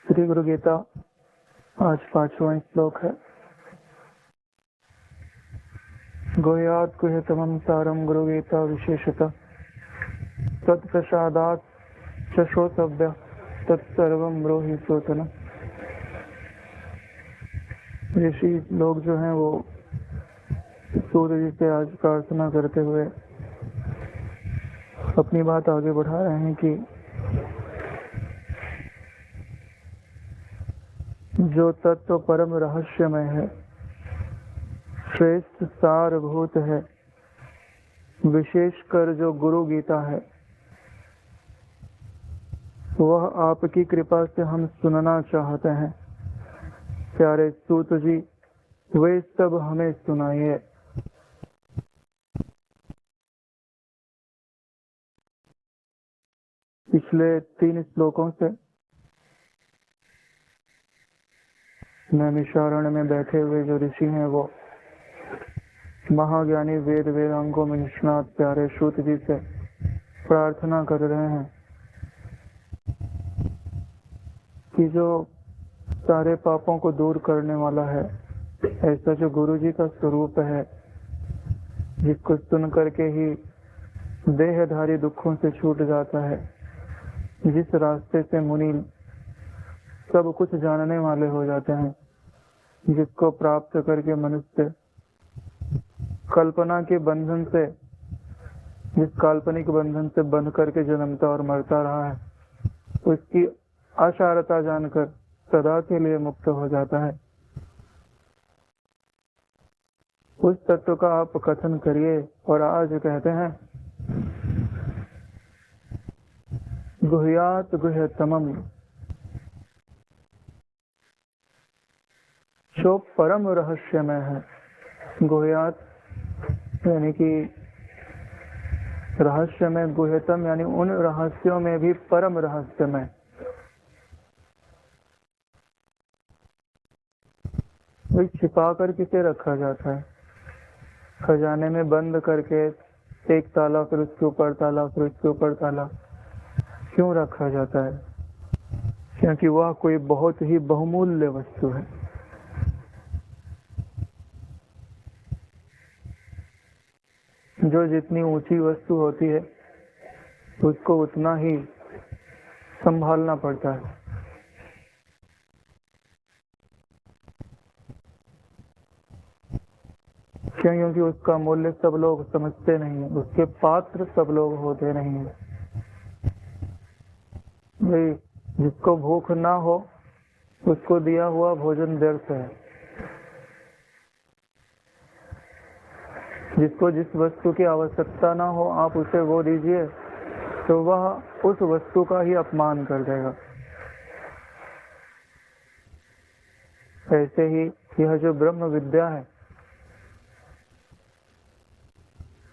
श्री गुरु गीता आज 5वां श्लोक है। गुह्यात् गुह्यतमं सारं गुरु गीता विशेषतः तत्प्रसादात् च श्रोतव्यः तत्सर्वं ब्रूहि सूतन। ऋषि लोग जो हैं वो सूर्य जी से आज प्रार्थना करते हुए अपनी बात आगे बढ़ा रहे हैं कि जो तत्व परम रहस्यमय है, श्रेष्ठ सारभूत है, विशेषकर जो गुरु गीता है, वह आपकी कृपा से हम सुनना चाहते हैं। प्यारे सूत जी, वे सब हमें सुनाइए। पिछले 3 श्लोकों से नैमिषारण्य में बैठे हुए जो ऋषि हैं वो महाज्ञानी वेद वेदांगों में निष्णात प्यारे सूत जी से प्रार्थना कर रहे हैं कि जो सारे पापों को दूर करने वाला है, ऐसा जो गुरु जी का स्वरूप है, जिसको सुन करके ही देहधारी दुखों से छूट जाता है, जिस रास्ते से मुनि सब कुछ जानने वाले हो जाते हैं, जिसको प्राप्त करके मनुष्य कल्पना के बंधन से, जिस काल्पनिक बंधन से बंध करके जन्मता और मरता रहा है, उसकी असारता जानकर सदा के लिए मुक्त हो जाता है। उस तत्व का आप कथन करिए। और आज कहते हैं गुह्यात् गुह्यतमम्, जो परम रहस्यमय है। गुह्यात् यानी कि रहस्यमय, गुह्यतम यानी उन रहस्यों में भी परम रहस्यमय। वही छिपा कर किसे रखा जाता है? खजाने में बंद करके एक ताला, फिर उसके ऊपर ताला, फिर उसके ऊपर ताला क्यों रखा जाता है? क्योंकि वह कोई बहुत ही बहुमूल्य वस्तु है। जो जितनी ऊंची वस्तु होती है उसको उतना ही संभालना पड़ता है। क्यों? क्योंकि उसका मूल्य सब लोग समझते नहीं है, उसके पात्र सब लोग होते नहीं है। भाई, जिसको भूख ना हो उसको दिया हुआ भोजन व्यर्थ है। जिसको जिस वस्तु की आवश्यकता ना हो, आप उसे वो दीजिए तो वह उस वस्तु का ही अपमान कर देगा। ऐसे ही यह जो ब्रह्म विद्या है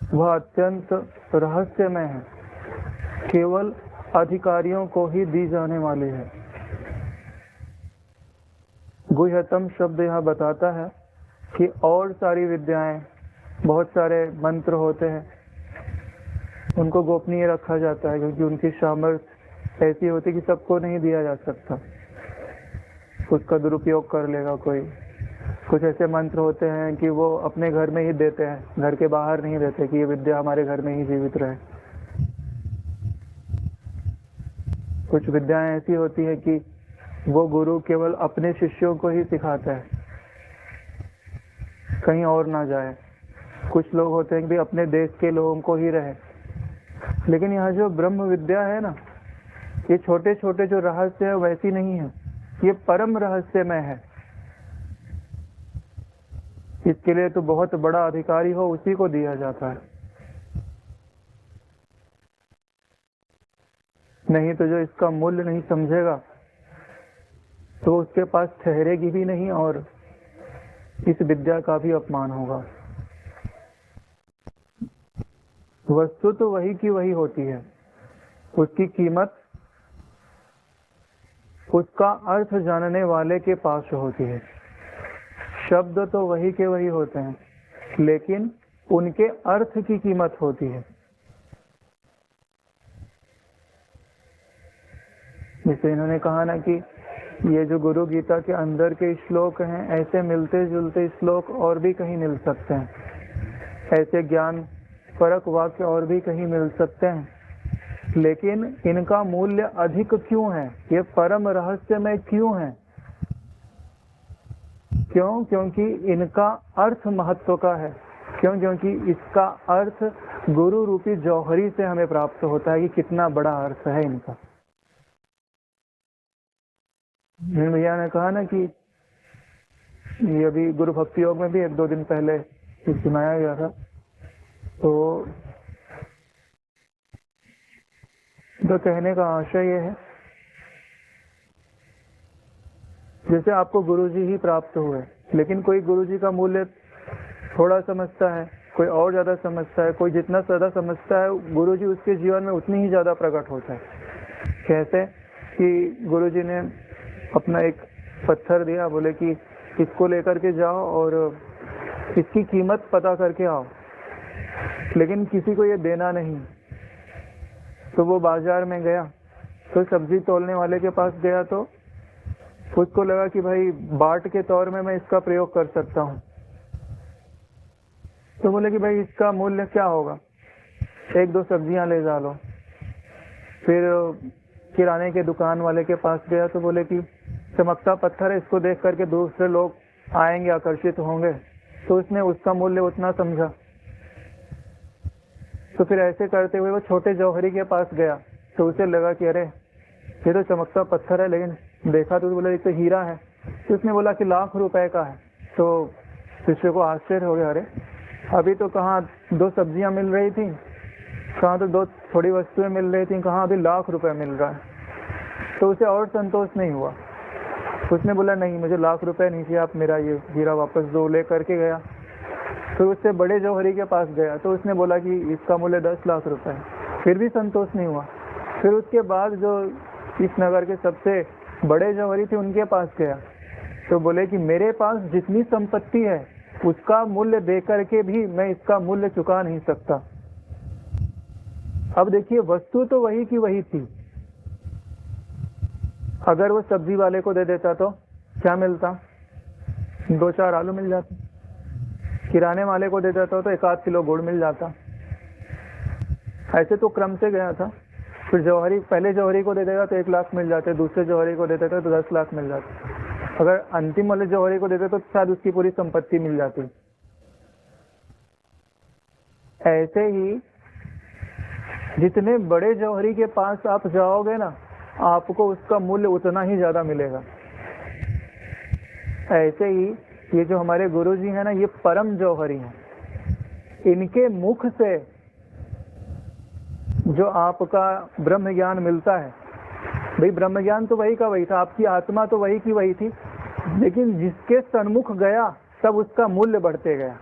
वह अत्यंत रहस्यमय है, केवल अधिकारियों को ही दी जाने वाली है। गुह्यतम शब्द यह बताता है कि और सारी विद्याएं, बहुत सारे मंत्र होते हैं, उनको गोपनीय रखा जाता है क्योंकि उनकी सामर्थ्य ऐसी होती कि सबको नहीं दिया जा सकता, उसका दुरुपयोग कर लेगा कोई। कुछ ऐसे मंत्र होते हैं कि वो अपने घर में ही देते हैं, घर के बाहर नहीं देते कि ये विद्या हमारे घर में ही जीवित रहे। कुछ विद्याएं ऐसी होती है कि वो गुरु केवल अपने शिष्यों को ही सिखाता है, कहीं और ना जाए। कुछ लोग होते हैं कि भी अपने देश के लोगों को ही रहे। लेकिन यह जो ब्रह्म विद्या है ना, ये छोटे छोटे जो रहस्य है वैसी नहीं है, ये परम रहस्यमय है। इसके लिए तो बहुत बड़ा अधिकारी हो, उसी को दिया जाता है। नहीं तो जो इसका मूल्य नहीं समझेगा तो उसके पास ठहरेगी भी नहीं और इस विद्या का भी अपमान होगा। वस्तु तो वही की वही होती है, उसकी कीमत उसका अर्थ जानने वाले के पास होती है। शब्द तो वही के वही होते हैं, लेकिन उनके अर्थ की कीमत होती है। जैसे इन्होंने कहा ना कि ये जो गुरु गीता के अंदर के श्लोक हैं, ऐसे मिलते जुलते श्लोक और भी कहीं मिल सकते हैं, ऐसे ज्ञान परक वाक्य और भी कहीं मिल सकते हैं, लेकिन इनका मूल्य अधिक क्यों है? ये परम रहस्यमय क्यों है? क्यों? क्योंकि इनका अर्थ महत्व का है। क्यों? क्योंकि इसका अर्थ गुरु रूपी जौहरी से हमें प्राप्त होता है कि कितना बड़ा अर्थ है इनका। भैया ने कहा ना कि ये अभी गुरु भक्ति योग में भी 1-2 दिन पहले सुनाया गया था, तो कहने का आशय ये है, जैसे आपको गुरुजी ही प्राप्त हुए, लेकिन कोई गुरुजी का मूल्य थोड़ा समझता है, कोई और ज्यादा समझता है, कोई जितना ज्यादा समझता है गुरुजी उसके जीवन में उतनी ही ज्यादा प्रकट होता है। कैसे कि गुरुजी ने अपना एक पत्थर दिया, बोले कि इसको लेकर के जाओ और इसकी कीमत पता करके आओ, लेकिन किसी को ये देना नहीं। तो वो बाजार में गया, तो सब्जी तोलने वाले के पास गया, तो उसको लगा कि भाई बाट के तौर में मैं इसका प्रयोग कर सकता हूँ। तो बोले कि भाई इसका मूल्य क्या होगा, 1-2 सब्जियां ले जा लो। फिर किराने के दुकान वाले के पास गया, तो बोले कि चमकता पत्थर है, इसको देख करके दूसरे लोग आएंगे, आकर्षित होंगे, तो उसने उसका मूल्य उतना समझा। तो फिर ऐसे करते हुए वो छोटे जौहरी के पास गया, तो उसे लगा कि अरे ये तो चमकता पत्थर है, लेकिन देखा तो बोला ये तो हीरा है। तो उसने बोला कि लाख रुपए का है। तो शिष्य को आश्चर्य हो गया, अरे अभी तो कहाँ 2 सब्जियां मिल रही थी, कहाँ तो 2 थोड़ी वस्तुएं मिल रही थी, कहाँ अभी लाख रुपए मिल रहा है। तो उसे और संतोष नहीं हुआ। उसने बोला नहीं, मुझे लाख रुपए नहीं चाहिए, आप मेरा ये हीरा वापस दो। ले करके गया, फिर उससे बड़े जौहरी के पास गया, तो उसने बोला कि इसका मूल्य 10 लाख रुपए है। फिर भी संतोष नहीं हुआ। फिर उसके बाद जो इस नगर के सबसे बड़े जौहरी थे उनके पास गया, तो बोले कि मेरे पास जितनी संपत्ति है उसका मूल्य दे करके भी मैं इसका मूल्य चुका नहीं सकता। अब देखिए, वस्तु तो वही की वही थी। अगर वो सब्जी वाले को दे देता तो क्या मिलता? 2-4 आलू मिल जाते। किराने वाले को दे देता तो 1-8 किलो गुड़ मिल जाता। ऐसे तो क्रम से गया था। फिर जौहरी, पहले जौहरी को दे देगा तो 1 लाख मिल जाते, दूसरे जौहरी को दे देता तो 10 लाख मिल जाते। अगर अंतिम वाले जौहरी को देते तो शायद उसकी पूरी संपत्ति मिल जाती। ऐसे ही जितने बड़े जौहरी के पास आप जाओगे ना, आपको उसका मूल्य उतना ही ज्यादा मिलेगा। ऐसे ही ये जो हमारे गुरुजी हैं ना, ये परम जौहरी हैं। इनके मुख से जो आपका ब्रह्म ज्ञान मिलता है, भाई ब्रह्म ज्ञान तो वही का वही था, आपकी आत्मा तो वही की वही थी, लेकिन जिसके सन्मुख गया तब उसका मूल्य बढ़ते गया।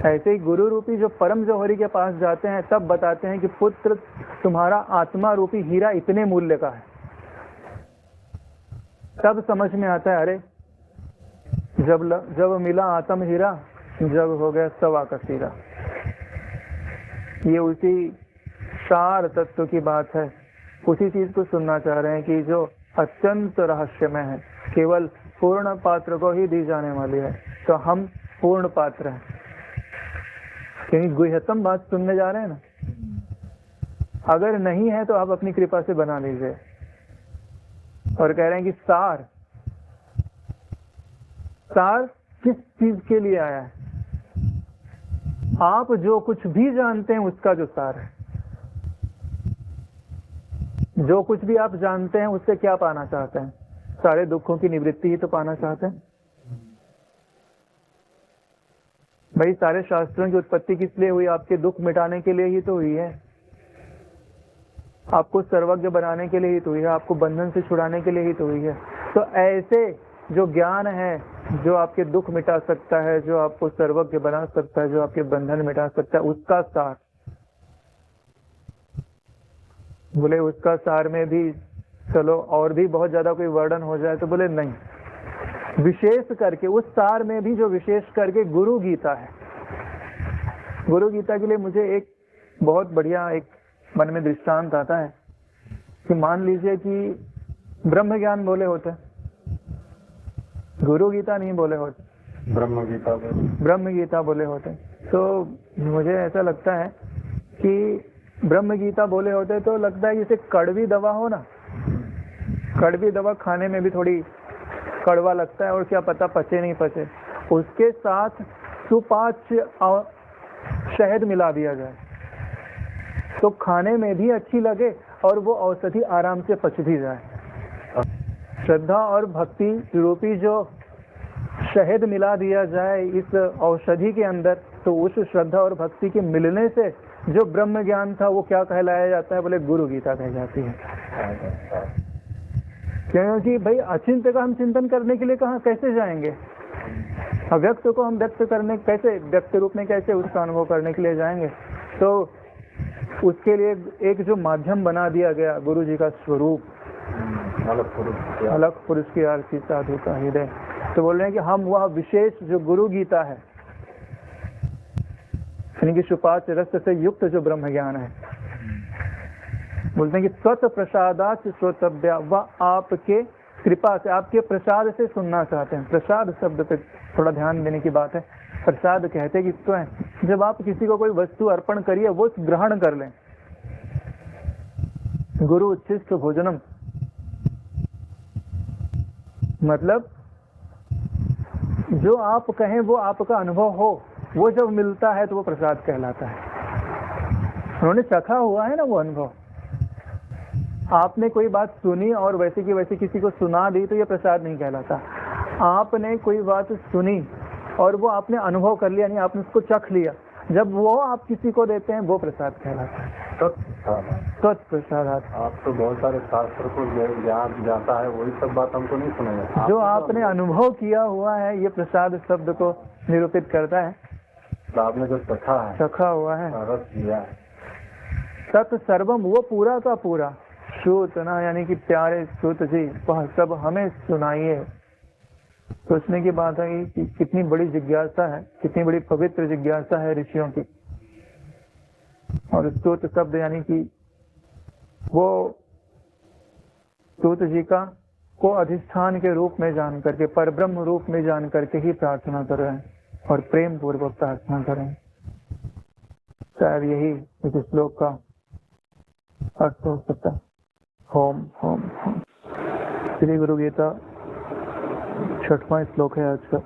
ऐसे ही गुरु रूपी जो परम जौहरी के पास जाते हैं, तब बताते हैं कि पुत्र तुम्हारा आत्मा रूपी हीरा इतने मूल्य का है। तब समझ में आता है, अरे जब मिला आत्म हीरा, जब हो गया सवा का सीरा। ये उसी सार तत्व की बात है, उसी चीज को सुनना चाह रहे हैं कि जो अत्यंत रहस्यमय है, केवल पूर्ण पात्र को ही दी जाने वाली है। तो हम पूर्ण पात्र हैं, क्योंकि गुह्यतम बात सुनने जा रहे हैं ना। अगर नहीं है तो आप अपनी कृपा से बना लीजिए। और कह रहे हैं कि सार किस चीज के लिए आया है? आप जो कुछ भी जानते हैं उसका जो सार है। जो कुछ भी आप जानते हैं उससे क्या पाना चाहते हैं? सारे दुखों की निवृत्ति ही तो पाना चाहते हैं। भाई सारे शास्त्रों की उत्पत्ति किस लिए हुई? आपके दुख मिटाने के लिए ही तो हुई है, आपको सर्वज्ञ बनाने के लिए ही तो हुई है, आपको बंधन से छुड़ाने के लिए ही तो हुई है। तो ऐसे जो ज्ञान है जो आपके दुख मिटा सकता है, जो आपको सर्वज्ञ बना सकता है, जो आपके बंधन मिटा सकता है, उसका सार। बोले उसका सार में भी चलो और भी बहुत ज्यादा कोई वर्णन हो जाए, तो बोले नहीं, विशेष करके उस सार में भी जो विशेष करके गुरु गीता है। गुरु गीता के लिए मुझे एक बहुत बढ़िया एक मन में दृष्टांत आता है कि मान लीजिए कि ब्रह्म ज्ञान बोले होते, गुरु गीता नहीं बोले होते, ब्रह्म गीता बोले होते, तो मुझे ऐसा लगता है कि ब्रह्म गीता बोले होते तो लगता है जैसे कड़वी दवा हो ना, कड़वी दवा खाने में भी थोड़ी कड़वा लगता है और क्या पता पचे नहीं पचे, उसके साथ सुपाच्य शहद मिला दिया जाए तो खाने में भी अच्छी लगे और वो औषधि आराम से पच भी जाए। श्रद्धा और भक्ति रूपी जो शहद मिला दिया जाए इस औषधि के अंदर, तो उस श्रद्धा और भक्ति के मिलने से जो ब्रह्म ज्ञान था वो क्या कहलाया जाता है, बोले गुरु गीता कह जाती है। क्योंकि भाई अचिंत्य का हम चिंतन करने के लिए कहाँ कैसे जाएंगे, अव्यक्त को हम व्यक्त करने कैसे, व्यक्त रूप में कैसे उसका अनुभव करने के लिए जाएंगे। तो उसके लिए एक जो माध्यम बना दिया गया गुरु जी का स्वरूप, अलग पुरुष की आरती साधु का हृदय, तो बोल रहे हैं कि हम वह विशेष जो गुरु गीता है, यानी कि सुपाच्य रस से युक्त जो ब्रह्म ज्ञान है, बोलते हैं कि स्वत प्रसादाच श्रोतव्या, वह आपके कृपा से, आपके प्रसाद से सुनना चाहते हैं। प्रसाद शब्द पे थोड़ा ध्यान देने की बात है। प्रसाद कहते किसको है, जब आप किसी को कोई वस्तु अर्पण करिए वो ग्रहण कर लें। गुरु उच्छिष्ट भोजनम, मतलब जो आप कहें वो आपका अनुभव हो, वो जब मिलता है तो वो प्रसाद कहलाता है। उन्होंने चखा हुआ है ना वो अनुभव, आपने कोई बात सुनी और वैसे की वैसे किसी को सुना दी तो ये प्रसाद नहीं कहलाता। आपने कोई बात सुनी और वो आपने अनुभव कर लिया, यानी आपने उसको चख लिया, जब वो आप किसी को देते हैं वो प्रसाद कहलाता है। तत्प्रसाद। आप तो बहुत सारे शास्त्र को ज्ञान जाता है, वही सब बात हमको नहीं सुनेगा। जो आपने अनुभव किया हुआ है ये प्रसाद शब्द को निरूपित करता है। आपने जो चखा हुआ है, रस लिया है, सत सर्वम, वो पूरा का पूरा। श्रुत ना, यानी कि प्यारे श्रुत जी, वह सब हमें सुनाइए। सोचने की बात है कि कितनी बड़ी जिज्ञासा है, कितनी बड़ी पवित्र जिज्ञासा है ऋषियों की। और स्तोत्र शब्द यानी कि वो स्तोत्र जी का को अधिष्ठान के रूप में जान करके, परब्रह्म रूप में जान करके ही प्रार्थना कर रहे हैं और प्रेम पूर्वक प्रार्थना कर रहे हैं। शायद यही इस श्लोक का अर्थ हो सकता है। Home home home. श्री गुरु गीता 6वां श्लोक है आज का।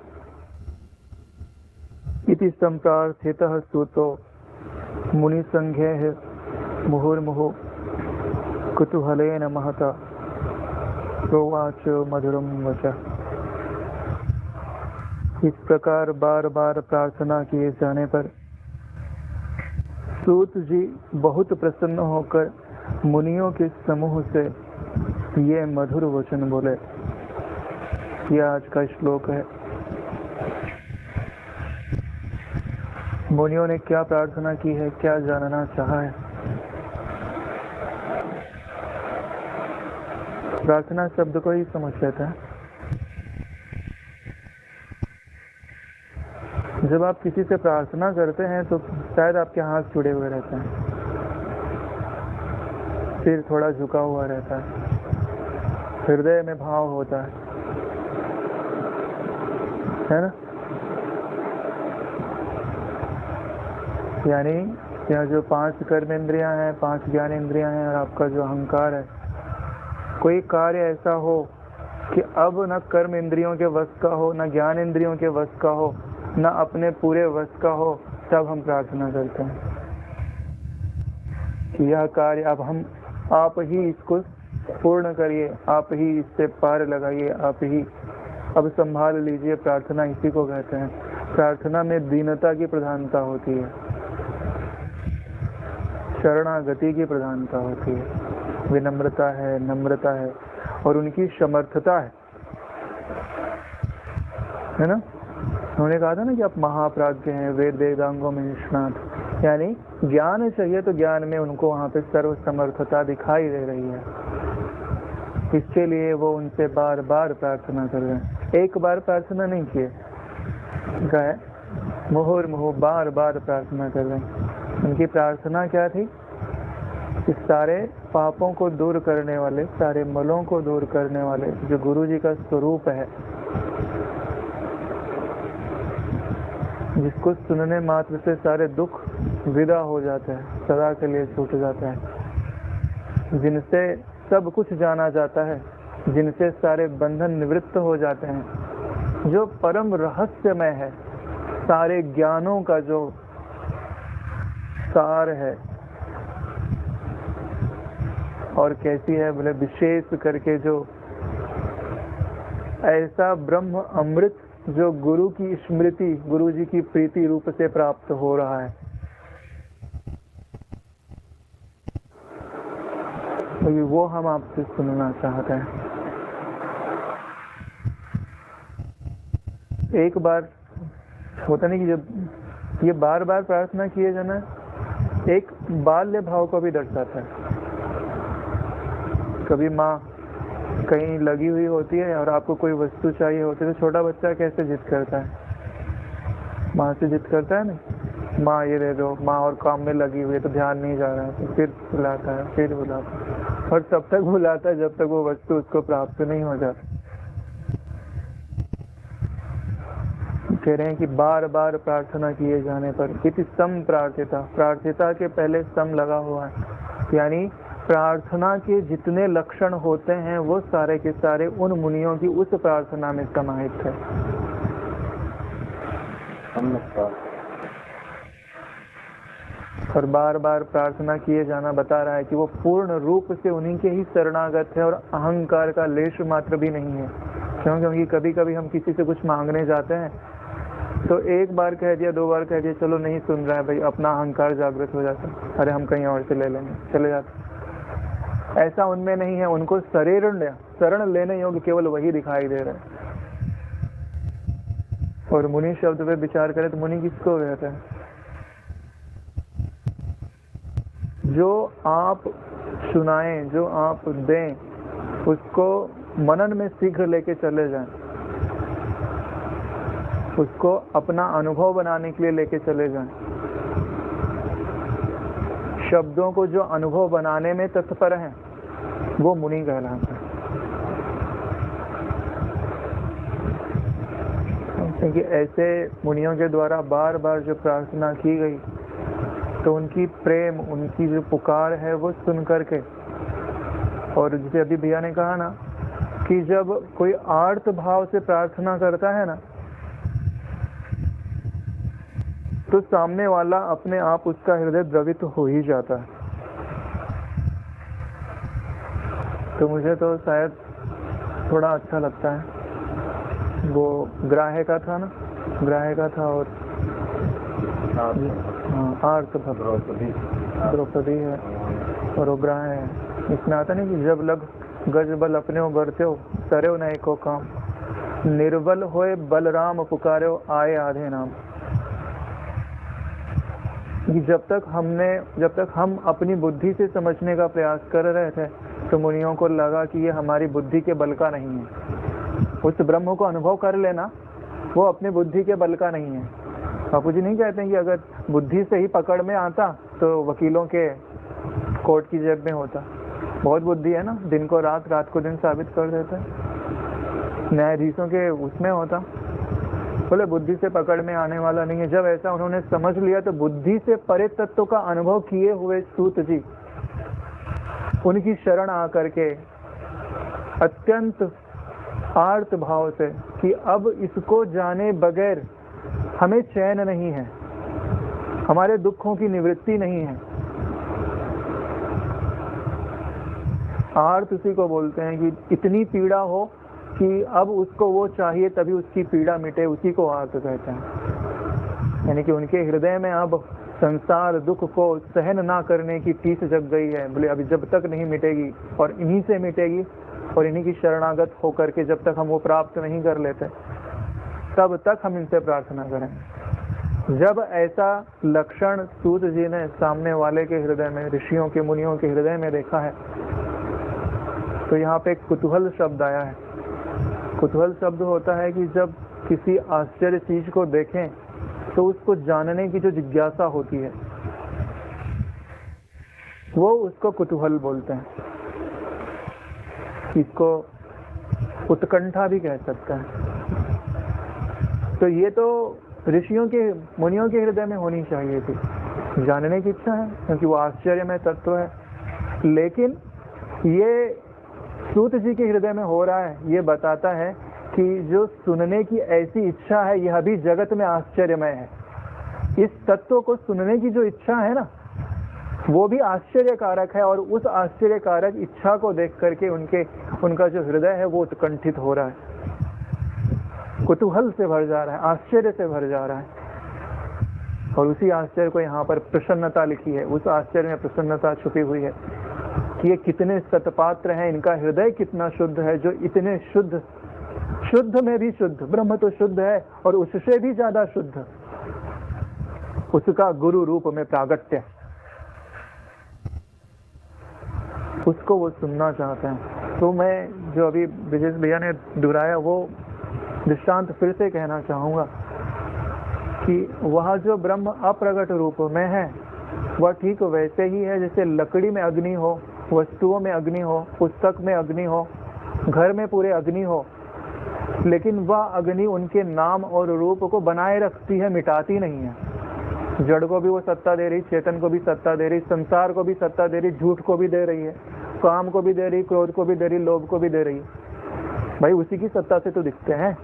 इति संप्रार्थितः स्तुतो मुनि संघे मुहुर्मुहु कुतूहलेन महता प्रोवाच मधुरम वचः। इस प्रकार बार बार प्रार्थना किए जाने पर सूत जी बहुत प्रसन्न होकर मुनियों के समूह से ये मधुर वचन बोले। यह आज का श्लोक है। मुनियों ने क्या प्रार्थना की है, क्या जानना चाहा है। प्रार्थना शब्द को ही समझ लेते हैं। जब आप किसी से प्रार्थना करते हैं तो शायद आपके हाथ जुड़े हुए रहते हैं, सिर थोड़ा झुका हुआ रहता है, हृदय में भाव होता है ना। यानी यह जो 5 कर्म इंद्रियां हैं, 5 ज्ञान इंद्रियां हैं और आपका जो अहंकार है, कोई कार्य ऐसा हो कि अब न कर्म इंद्रियों के वश का हो, न ज्ञान इंद्रियों के वश का हो, न अपने पूरे वश का हो, तब हम प्रार्थना करते हैं कि यह कार्य अब आप ही इसको पूर्ण करिए, आप ही इससे पार लगाइए, आप ही अब संभाल लीजिए। प्रार्थना इसी को कहते हैं। प्रार्थना में दीनता की प्रधानता होती है, शरणागति की प्रधानता होती है, विनम्रता है, नम्रता है और उनकी समर्थता है ना। उन्होंने कहा था ना कि आप महाप्राज्ञ हैं, वेद वेदांगों में निष्णात, यानी ज्ञान चाहिए तो ज्ञान में उनको वहाँ पे सर्व समर्थता दिखाई दे रही है। इसके लिए वो उनसे बार बार प्रार्थना कर रहे हैं। एक बार प्रार्थना नहीं किए, मुहुर्मुहु बार बार प्रार्थना कर रहे हैं। उनकी प्रार्थना क्या थी इस सारे पापों को दूर करने वाले, सारे मलों को दूर करने वाले जो गुरु जी का स्वरूप है, जिसको सुनने मात्र से सारे दुख विदा हो जाते हैं, सदा के लिए छूट जाता है, जिनसे सब कुछ जाना जाता है, जिनसे सारे बंधन निवृत्त हो जाते हैं, जो परम रहस्यमय है, सारे ज्ञानों का जो सार है। और कैसी है बोले, विशेष करके जो ऐसा ब्रह्म अमृत जो गुरु की स्मृति, गुरु जी की प्रीति रूप से प्राप्त हो रहा है, तो वो हम आपसे सुनना चाहते हैं। एक बार होता नहीं कि जब ये बार बार प्रार्थना किए जाना एक बाल्य भाव को भी दर्शाता है। कभी माँ कहीं लगी हुई होती है और आपको कोई वस्तु चाहिए होती है, तो छोटा बच्चा कैसे जिद करता है, माँ से जिद करता है ना, माँ ये दे दो, माँ और काम में लगी हुई है तो ध्यान नहीं जा रहा है, तो फिर बुलाता है, फिर बुलाता है, और तब तक बुलाता है जब तक वो वस्तु उसको प्राप्त नहीं हो जाती। कह रहे हैं कि बार बार प्रार्थना किए जाने पर इति सम प्रार्थिता, प्रार्थिता के पहले सम लगा हुआ है, यानी प्रार्थना के जितने लक्षण होते हैं वो सारे के सारे उन मुनियों की उस प्रार्थना में समाहित है। और बार बार प्रार्थना किए जाना बता रहा है कि वो पूर्ण रूप से उन्हीं के ही शरणागत है और अहंकार का लेश मात्र भी नहीं है। क्योंकि कभी कभी हम किसी से कुछ मांगने जाते हैं तो एक बार कह दिया, दो बार कह दिया, चलो नहीं सुन रहा है भाई, अपना अहंकार जागृत हो जाता है, अरे हम कहीं और से ले लेंगे, चले जाते। ऐसा उनमें नहीं है, उनको शरण लेने योग्य केवल वही दिखाई दे रहा है। और मुनि शब्द पे विचार करें तो मुनि किसको कहते हैं? जो आप सुनाएं, जो आप दें, उसको मनन में शीघ्र लेके चले जाएं, उसको अपना अनुभव बनाने के लिए लेके चले जाएं। शब्दों को जो अनुभव बनाने में तत्पर हैं वो मुनि कहलाते हैं। क्योंकि ऐसे मुनियों के द्वारा बार बार जो प्रार्थना की गई तो उनकी प्रेम, उनकी जो पुकार है वो सुन करके, और जैसे अभी भैया ने कहा ना कि जब कोई आर्त भाव से प्रार्थना करता है ना तो सामने वाला अपने आप उसका हृदय द्रवित हो ही जाता है। तो मुझे तो शायद थोड़ा अच्छा लगता है, वो ग्राह्य का था ना, ग्राह्य का था और आर्त द्रौपदी है और वो ग्राह्य है। इसमें आता नहीं कि जब लग गज बल अपने गढ़ते हो, सरे न एको काम, निर्बल होए बलराम पुकारे आए आधे नाम। कि जब तक हम अपनी बुद्धि से समझने का प्रयास कर रहे थे तो मुनियों को लगा कि ये हमारी बुद्धि के बल का नहीं है। उस ब्रह्म को अनुभव कर लेना वो अपनी बुद्धि के बल का नहीं है। बापू जी नहीं कहते हैं कि अगर बुद्धि से ही पकड़ में आता तो वकीलों के कोर्ट की जेब में होता। बहुत बुद्धि है ना, दिन को रात, रात को दिन साबित कर देता है, न्यायाधीशों के उसमें होता। बोले बुद्धि से पकड़ में आने वाला नहीं है। जब ऐसा उन्होंने समझ लिया तो बुद्धि से परे तत्व का अनुभव किए हुए सूत जी उनकी शरण आकर के अत्यंत आर्त भाव से कि अब इसको जाने बगैर हमें चैन नहीं है, हमारे दुखों की निवृत्ति नहीं है। आर्त उसी को बोलते हैं कि इतनी पीड़ा हो कि अब उसको वो चाहिए तभी उसकी पीड़ा मिटे, उसी को आर्त कहते हैं। यानी कि उनके हृदय में अब संसार दुख को सहन ना करने की टीस जग गई है। बोले अभी जब तक नहीं मिटेगी और इन्हीं से मिटेगी और इन्हीं की शरणागत होकर के जब तक हम वो प्राप्त नहीं कर लेते तब तक हम इनसे प्रार्थना करें। जब ऐसा लक्षण सूत जी ने सामने वाले के हृदय में, ऋषियों के, मुनियों के हृदय में देखा है तो यहाँ पे एक कुतूहल शब्द आया है। कुतूहल शब्द होता है कि जब किसी आश्चर्य चीज को देखें तो उसको जानने की जो जिज्ञासा होती है वो उसको कुतूहल बोलते हैं, इसको उत्कंठा भी कह सकते हैं। तो ये तो ऋषियों के, मुनियों के हृदय में होनी चाहिए थी, जानने की इच्छा है, क्योंकि वो आश्चर्यमय तत्व है। लेकिन ये सूत जी के हृदय में हो रहा है, ये बताता है कि जो सुनने की ऐसी इच्छा है, यह भी जगत में आश्चर्यमय है। इस तत्व को सुनने की जो इच्छा है ना, वो भी आश्चर्यकारक है, और उस आश्चर्यकारक इच्छा को देख करके उनका जो हृदय है वो उत्कंठित हो रहा है, कुतूहल से भर जा रहा है, आश्चर्य से भर जा रहा है। और उसी आश्चर्य को यहाँ पर प्रसन्नता लिखी है, उस आश्चर्य में प्रसन्नता छुपी हुई है कि ये कितने सतपात्र हैं, इनका हृदय कितना शुद्ध है, जो इतने शुद्ध, शुद्ध में भी शुद्ध, ब्रह्म तो शुद्ध है और उससे भी ज्यादा शुद्ध, उसका गुरु रूप में प्रागट्य, उसको वो सुनना चाहते हैं। तो मैं जो अभी ब्रिजेश भैया ने दोहराया वो दृष्टांत फिर से कहना चाहूंगा कि वह जो ब्रह्म अप्रगट रूप में है, वह ठीक वैसे ही है जैसे लकड़ी में अग्नि हो, वस्तुओं में अग्नि हो, पुस्तक में अग्नि हो, घर में पूरे अग्नि हो, लेकिन वह अग्नि उनके नाम और रूप को बनाए रखती है, मिटाती नहीं है। जड़ को भी वो सत्ता दे रही, चेतन को भी सत्ता दे रही, संसार को भी सत्ता दे रही, झूठ को भी दे रही है, काम को भी दे रही, क्रोध को भी दे रही, लोभ को भी दे रही। भाई उसी की सत्ता से तो दिखते हैं,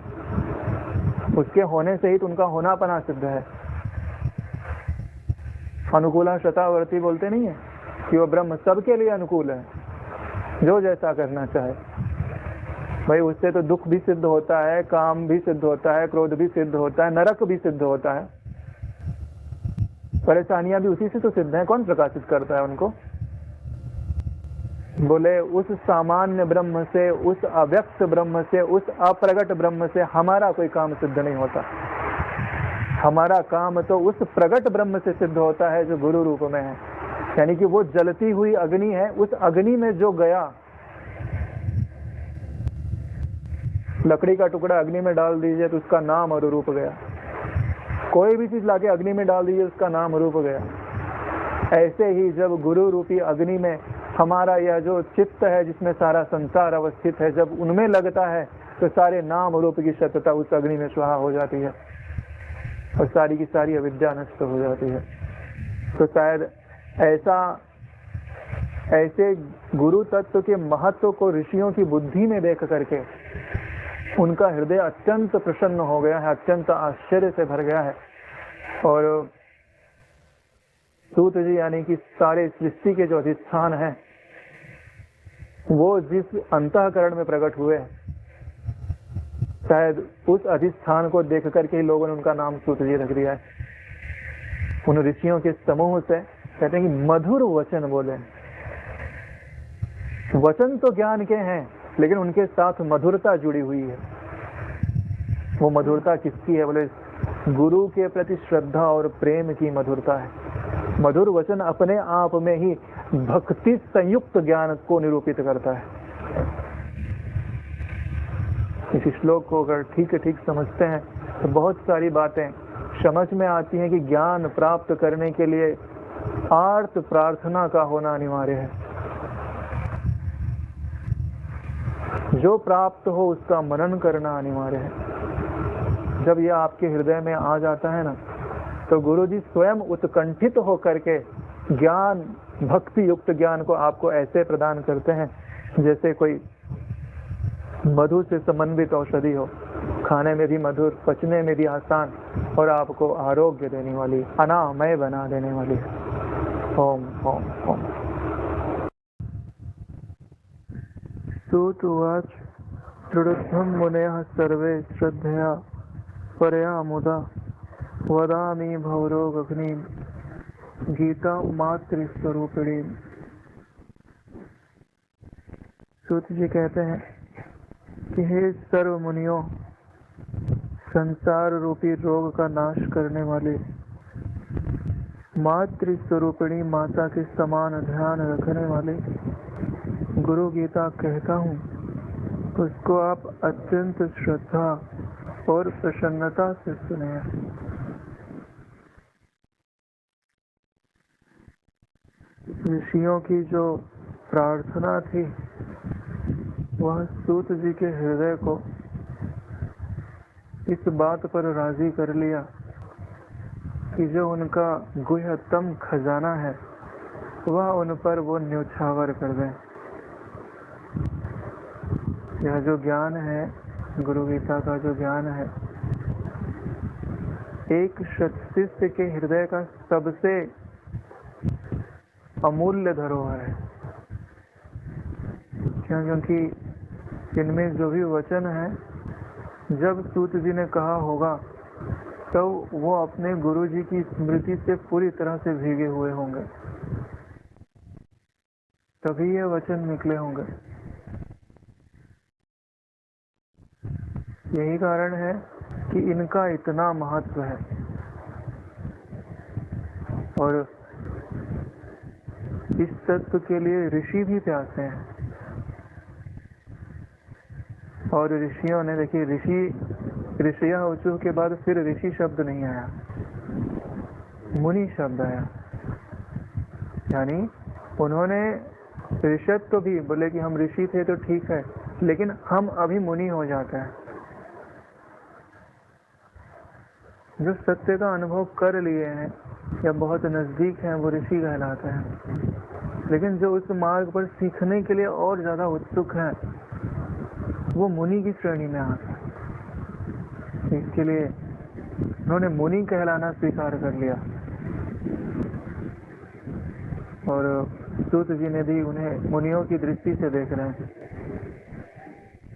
उसके होने से ही तो उनका होनापना सिद्ध है। अनुकूला शतावर्ती बोलते नहीं है कि वो ब्रह्म सबके लिए अनुकूल है, जो जैसा करना चाहे। भाई उससे तो दुख भी सिद्ध होता है, काम भी सिद्ध होता है, क्रोध भी सिद्ध होता है, नरक भी सिद्ध होता है, परेशानियां भी उसी से तो सिद्ध है। कौन प्रकाशित करता है उनको? बोले उस सामान्य ब्रह्म से, उस अव्यक्त ब्रह्म से, उस अप्रगट ब्रह्म से हमारा कोई काम सिद्ध नहीं होता। हमारा काम तो उस प्रगट ब्रह्म से सिद्ध होता है जो गुरु रूप में है। यानी कि वो जलती हुई अग्नि है, उस अग्नि में जो गया, लकड़ी का टुकड़ा अग्नि में डाल दीजिए तो उसका नाम और रूप गया, कोई भी चीज लाके अग्नि में डाल दीजिए उसका नाम रूप गया। ऐसे ही जब गुरु रूपी अग्नि में हमारा यह जो चित्त है जिसमें सारा संसार अवस्थित है, जब उनमें लगता है तो सारे नाम रूप की सत्यता उस अग्नि में स्वाहा हो जाती है और सारी की सारी अविद्या नष्ट हो जाती है। तो शायद ऐसे गुरु तत्व के महत्व को ऋषियों की बुद्धि में देख करके उनका हृदय अत्यंत प्रसन्न हो गया है, अत्यंत आश्चर्य से भर गया है। और सूत जी यानी कि सारे सृष्टि के जो अधिष्ठान है वो जिस अंतःकरण में प्रकट हुए, शायद उस अधिष्ठान को देख करके ही लोगों ने उनका नाम सूत जी रख दिया है। उन ऋषियों के समूह से कहते हैं कि मधुर वचन बोले। वचन तो ज्ञान के हैं लेकिन उनके साथ मधुरता जुड़ी हुई है। वो मधुरता किसकी है? बोले गुरु के प्रति श्रद्धा और प्रेम की मधुरता है। मधुर वचन अपने आप में ही भक्ति संयुक्त ज्ञान को निरूपित करता है। इस श्लोक को अगर ठीक ठीक समझते हैं तो बहुत सारी बातें समझ में आती हैं कि ज्ञान प्राप्त करने के लिए आर्त प्रार्थना का होना अनिवार्य है। जो प्राप्त हो उसका मनन करना अनिवार्य है। जब यह आपके हृदय में आ जाता है ना, तो गुरु जी स्वयं उत्कंठित होकर के ज्ञान, भक्ति युक्त ज्ञान को आपको ऐसे प्रदान करते हैं जैसे कोई मधु से समन्वित औषधि हो, खाने में भी मधुर, पचने में भी आसान और आपको आरोग्य देने वाली, अनामय बना देने वाली है। ओम ओम ओम। सूत उवाच दृढध्वं मुनयः सर्वे श्रद्धया परया मुदा वदामि भवरोगग्निं गीता मातृस्वरूपिणी। सूत जी कहते हैं कि हे सर्व मुनियों, संसार रूपी रोग का नाश करने वाले, मातृ स्वरूपिणी माता के समान ध्यान रखने वाले गुरु गीता कहता हूँ, उसको आप अत्यंत श्रद्धा और प्रसन्नता से सुने। ऋषियों की जो प्रार्थना थी वह सूत जी के हृदय को इस बात पर राजी कर लिया कि जो उनका गुह्यतम खजाना है वह उन पर वो न्योछावर कर दें। यह जो ज्ञान है, गुरु गीता का जो ज्ञान है, एक शिष्य के हृदय का सबसे अमूल्य धरोहर है। क्योंकि इनमें जो भी वचन है, जब सूत जी ने कहा होगा तो वो अपने गुरु जी की स्मृति से पूरी तरह से भीगे हुए होंगे, तभी ये वचन निकले होंगे। यही कारण है कि इनका इतना महत्व है। और इस तत्व के लिए ऋषि भी प्यासे हैं। और ऋषियों ने, देखिए, ऋषिया ऊंचू के बाद फिर ऋषि शब्द नहीं आया, मुनि शब्द आया। यानी उन्होंने ऋषद तो भी बोले कि हम ऋषि थे तो ठीक है, लेकिन हम अभी मुनि हो जाते हैं। जो सत्य का अनुभव कर लिए हैं या बहुत नजदीक हैं वो ऋषि कहलाते हैं, लेकिन जो उस मार्ग पर सीखने के लिए और ज्यादा उत्सुक हैं वो मुनि की श्रेणी में आते हैं। इसके लिए उन्होंने मुनि कहलाना स्वीकार कर लिया। और सूत जी ने भी उन्हें मुनियों की दृष्टि से देख रहे हैं,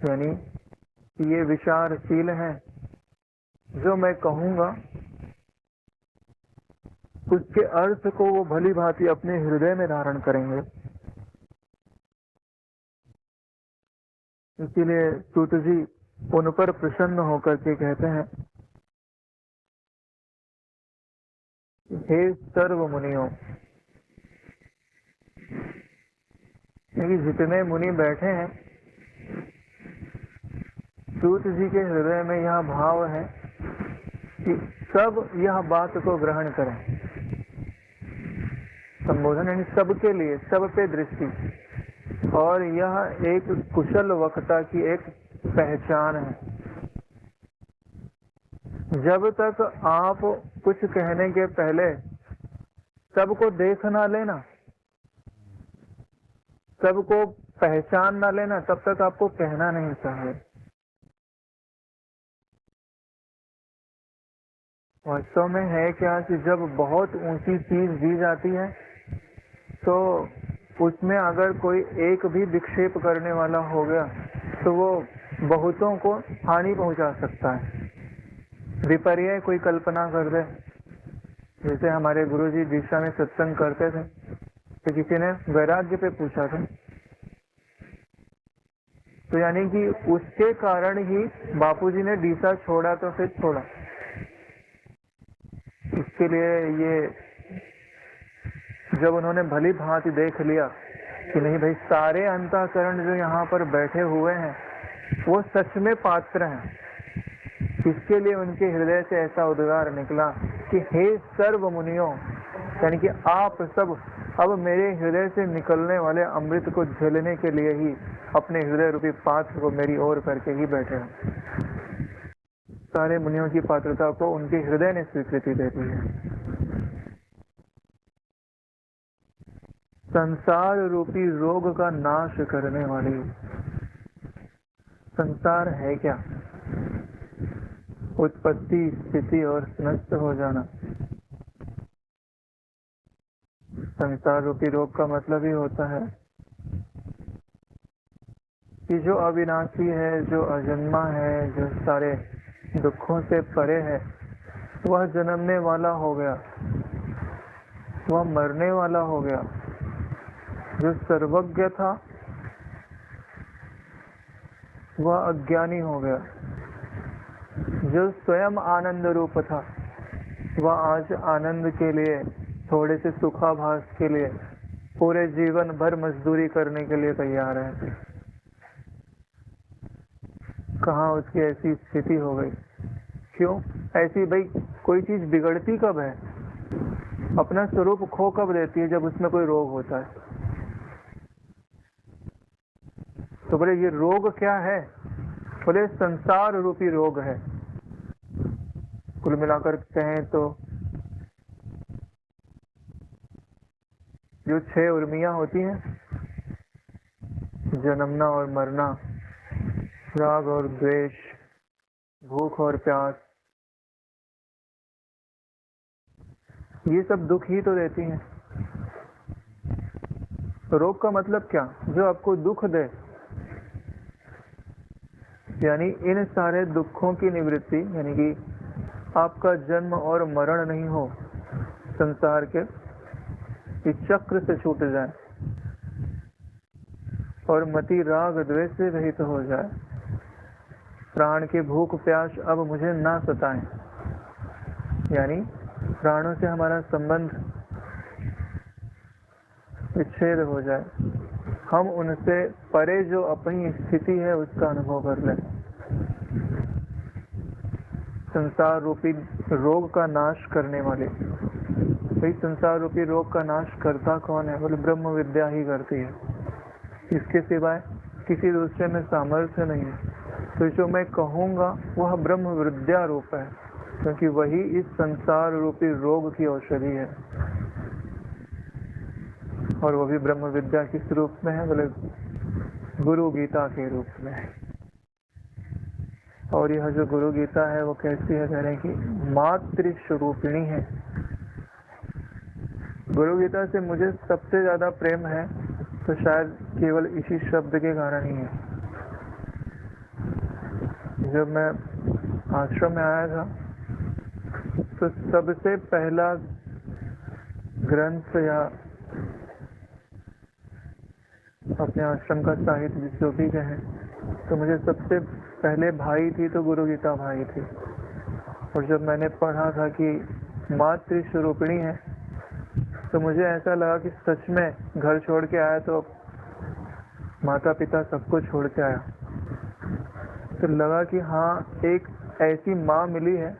यानी ये विचारशील हैं। जो मैं कहूंगा उसके अर्थ को वो भली भांति अपने हृदय में धारण करेंगे। इसीलिए सूत जी उन पर प्रसन्न होकर के कहते हैं, हे सर्व मुनियों, क्योंकि जितने मुनि बैठे हैं, सूत जी के हृदय में यह भाव है कि सब यह बात को ग्रहण करें। संबोधन यानी सबके लिए, सब पे दृष्टि। और यह एक कुशल वक्ता की एक पहचान है। जब तक आप कुछ कहने के पहले सबको देख ना लेना, सबको पहचान ना लेना, तब तक आपको कहना नहीं चाहिए। वास्तव में है क्या कि जब बहुत ऊंची चीज दी जाती है तो उसमें अगर कोई एक भी विक्षेप करने वाला हो गया तो वो बहुतों को हानि पहुंचा सकता है। विपर्य कोई कल्पना कर दे, जैसे हमारे गुरुजी दीक्षा में सत्संग करते थे तो किसी ने वैराग्य पे पूछा था, तो यानी कि उसके कारण ही बापूजी ने दीक्षा छोड़ा तो फिर छोड़ा। इसके लिए ये जब उन्होंने भली भांति देख लिया कि नहीं भाई, सारे अंतःकरण जो यहाँ पर बैठे हुए हैं वो सच में पात्र हैं, इसके लिए उनके हृदय से ऐसा उद्गार निकला कि हे सर्व मुनियों, यानी कि आप सब अब मेरे हृदय से निकलने वाले अमृत को झेलने के लिए ही अपने हृदय रूपी पात्र को मेरी ओर करके ही बैठे हैं। सारे मुनियों की पात्रता को उनके हृदय ने स्वीकृति दे दी है। संसार रूपी रोग का नाश करने वाली, संसार है क्या? उत्पत्ति, स्थिति और नष्ट हो जाना। संसार रूपी रोग का मतलब ही होता है कि जो अविनाशी है, जो अजन्मा है, जो सारे दुखों से परे है, वह जन्मने वाला हो गया, वह मरने वाला हो गया। जो सर्वज्ञ था वह अज्ञानी हो गया। जो स्वयं आनंद रूप था वह आज आनंद के लिए, थोड़े से सुखाभास के लिए पूरे जीवन भर मजदूरी करने के लिए तैयार है। कहाँ उसकी ऐसी स्थिति हो गई? क्यों ऐसी? भाई कोई चीज बिगड़ती कब है? अपना स्वरूप खो कब देती है? जब उसमें कोई रोग होता है। तो बोले ये रोग क्या है? बोले संसार रूपी रोग है। कुल मिलाकर कहें तो जो 6 उर्मियां होती हैं, जन्मना और मरना, राग और द्वेष, भूख और प्यास, ये सब दुख ही तो देती हैं। रोग का मतलब क्या? जो आपको दुख दे, यानी इन सारे दुखों की निवृत्ति, यानी कि आपका जन्म और मरण नहीं हो, संसार के इस चक्र से छूट जाए और मति राग द्वेष से रहित हो जाए। प्राण के भूख प्यास अब मुझे ना सताएं, यानी प्राणों से हमारा संबंध विच्छेद हो जाए, हम उनसे परे जो अपनी स्थिति है उसका अनुभव कर लें। संसार रूपी रोग का नाश करने वाले, भाई संसार रूपी रोग का नाश करता कौन है? बोले ब्रह्म विद्या ही करती है, इसके सिवाय किसी दूसरे में सामर्थ्य नहीं है। तो जो मैं कहूँगा वह ब्रह्म विद्या रूप है, क्योंकि वही इस संसार रूपी रोग की औषधि है। और वो भी ब्रह्म विद्या किस रूप में है? बोले गुरु गीता के रूप में है। और यह जो गुरु गीता है वो कैसी है? कह रहे हैं कि मातृ स्वरूपिणी है। गुरु गीता से मुझे सबसे ज्यादा प्रेम है तो शायद केवल इसी शब्द के कारण ही है। जब मैं आश्रम में आया था तो सबसे पहला ग्रंथ या अपने आश्रम का साहित्य जो भी कहें, तो मुझे सबसे पहले भाई थी तो गुरु गीता भाई थी। और जब मैंने पढ़ा था कि मातृ स्वरूपिणी है तो मुझे ऐसा लगा कि सच में घर छोड़ के आया तो माता पिता सबको छोड़ के आया। तो लगा कि हाँ, एक ऐसी माँ मिली है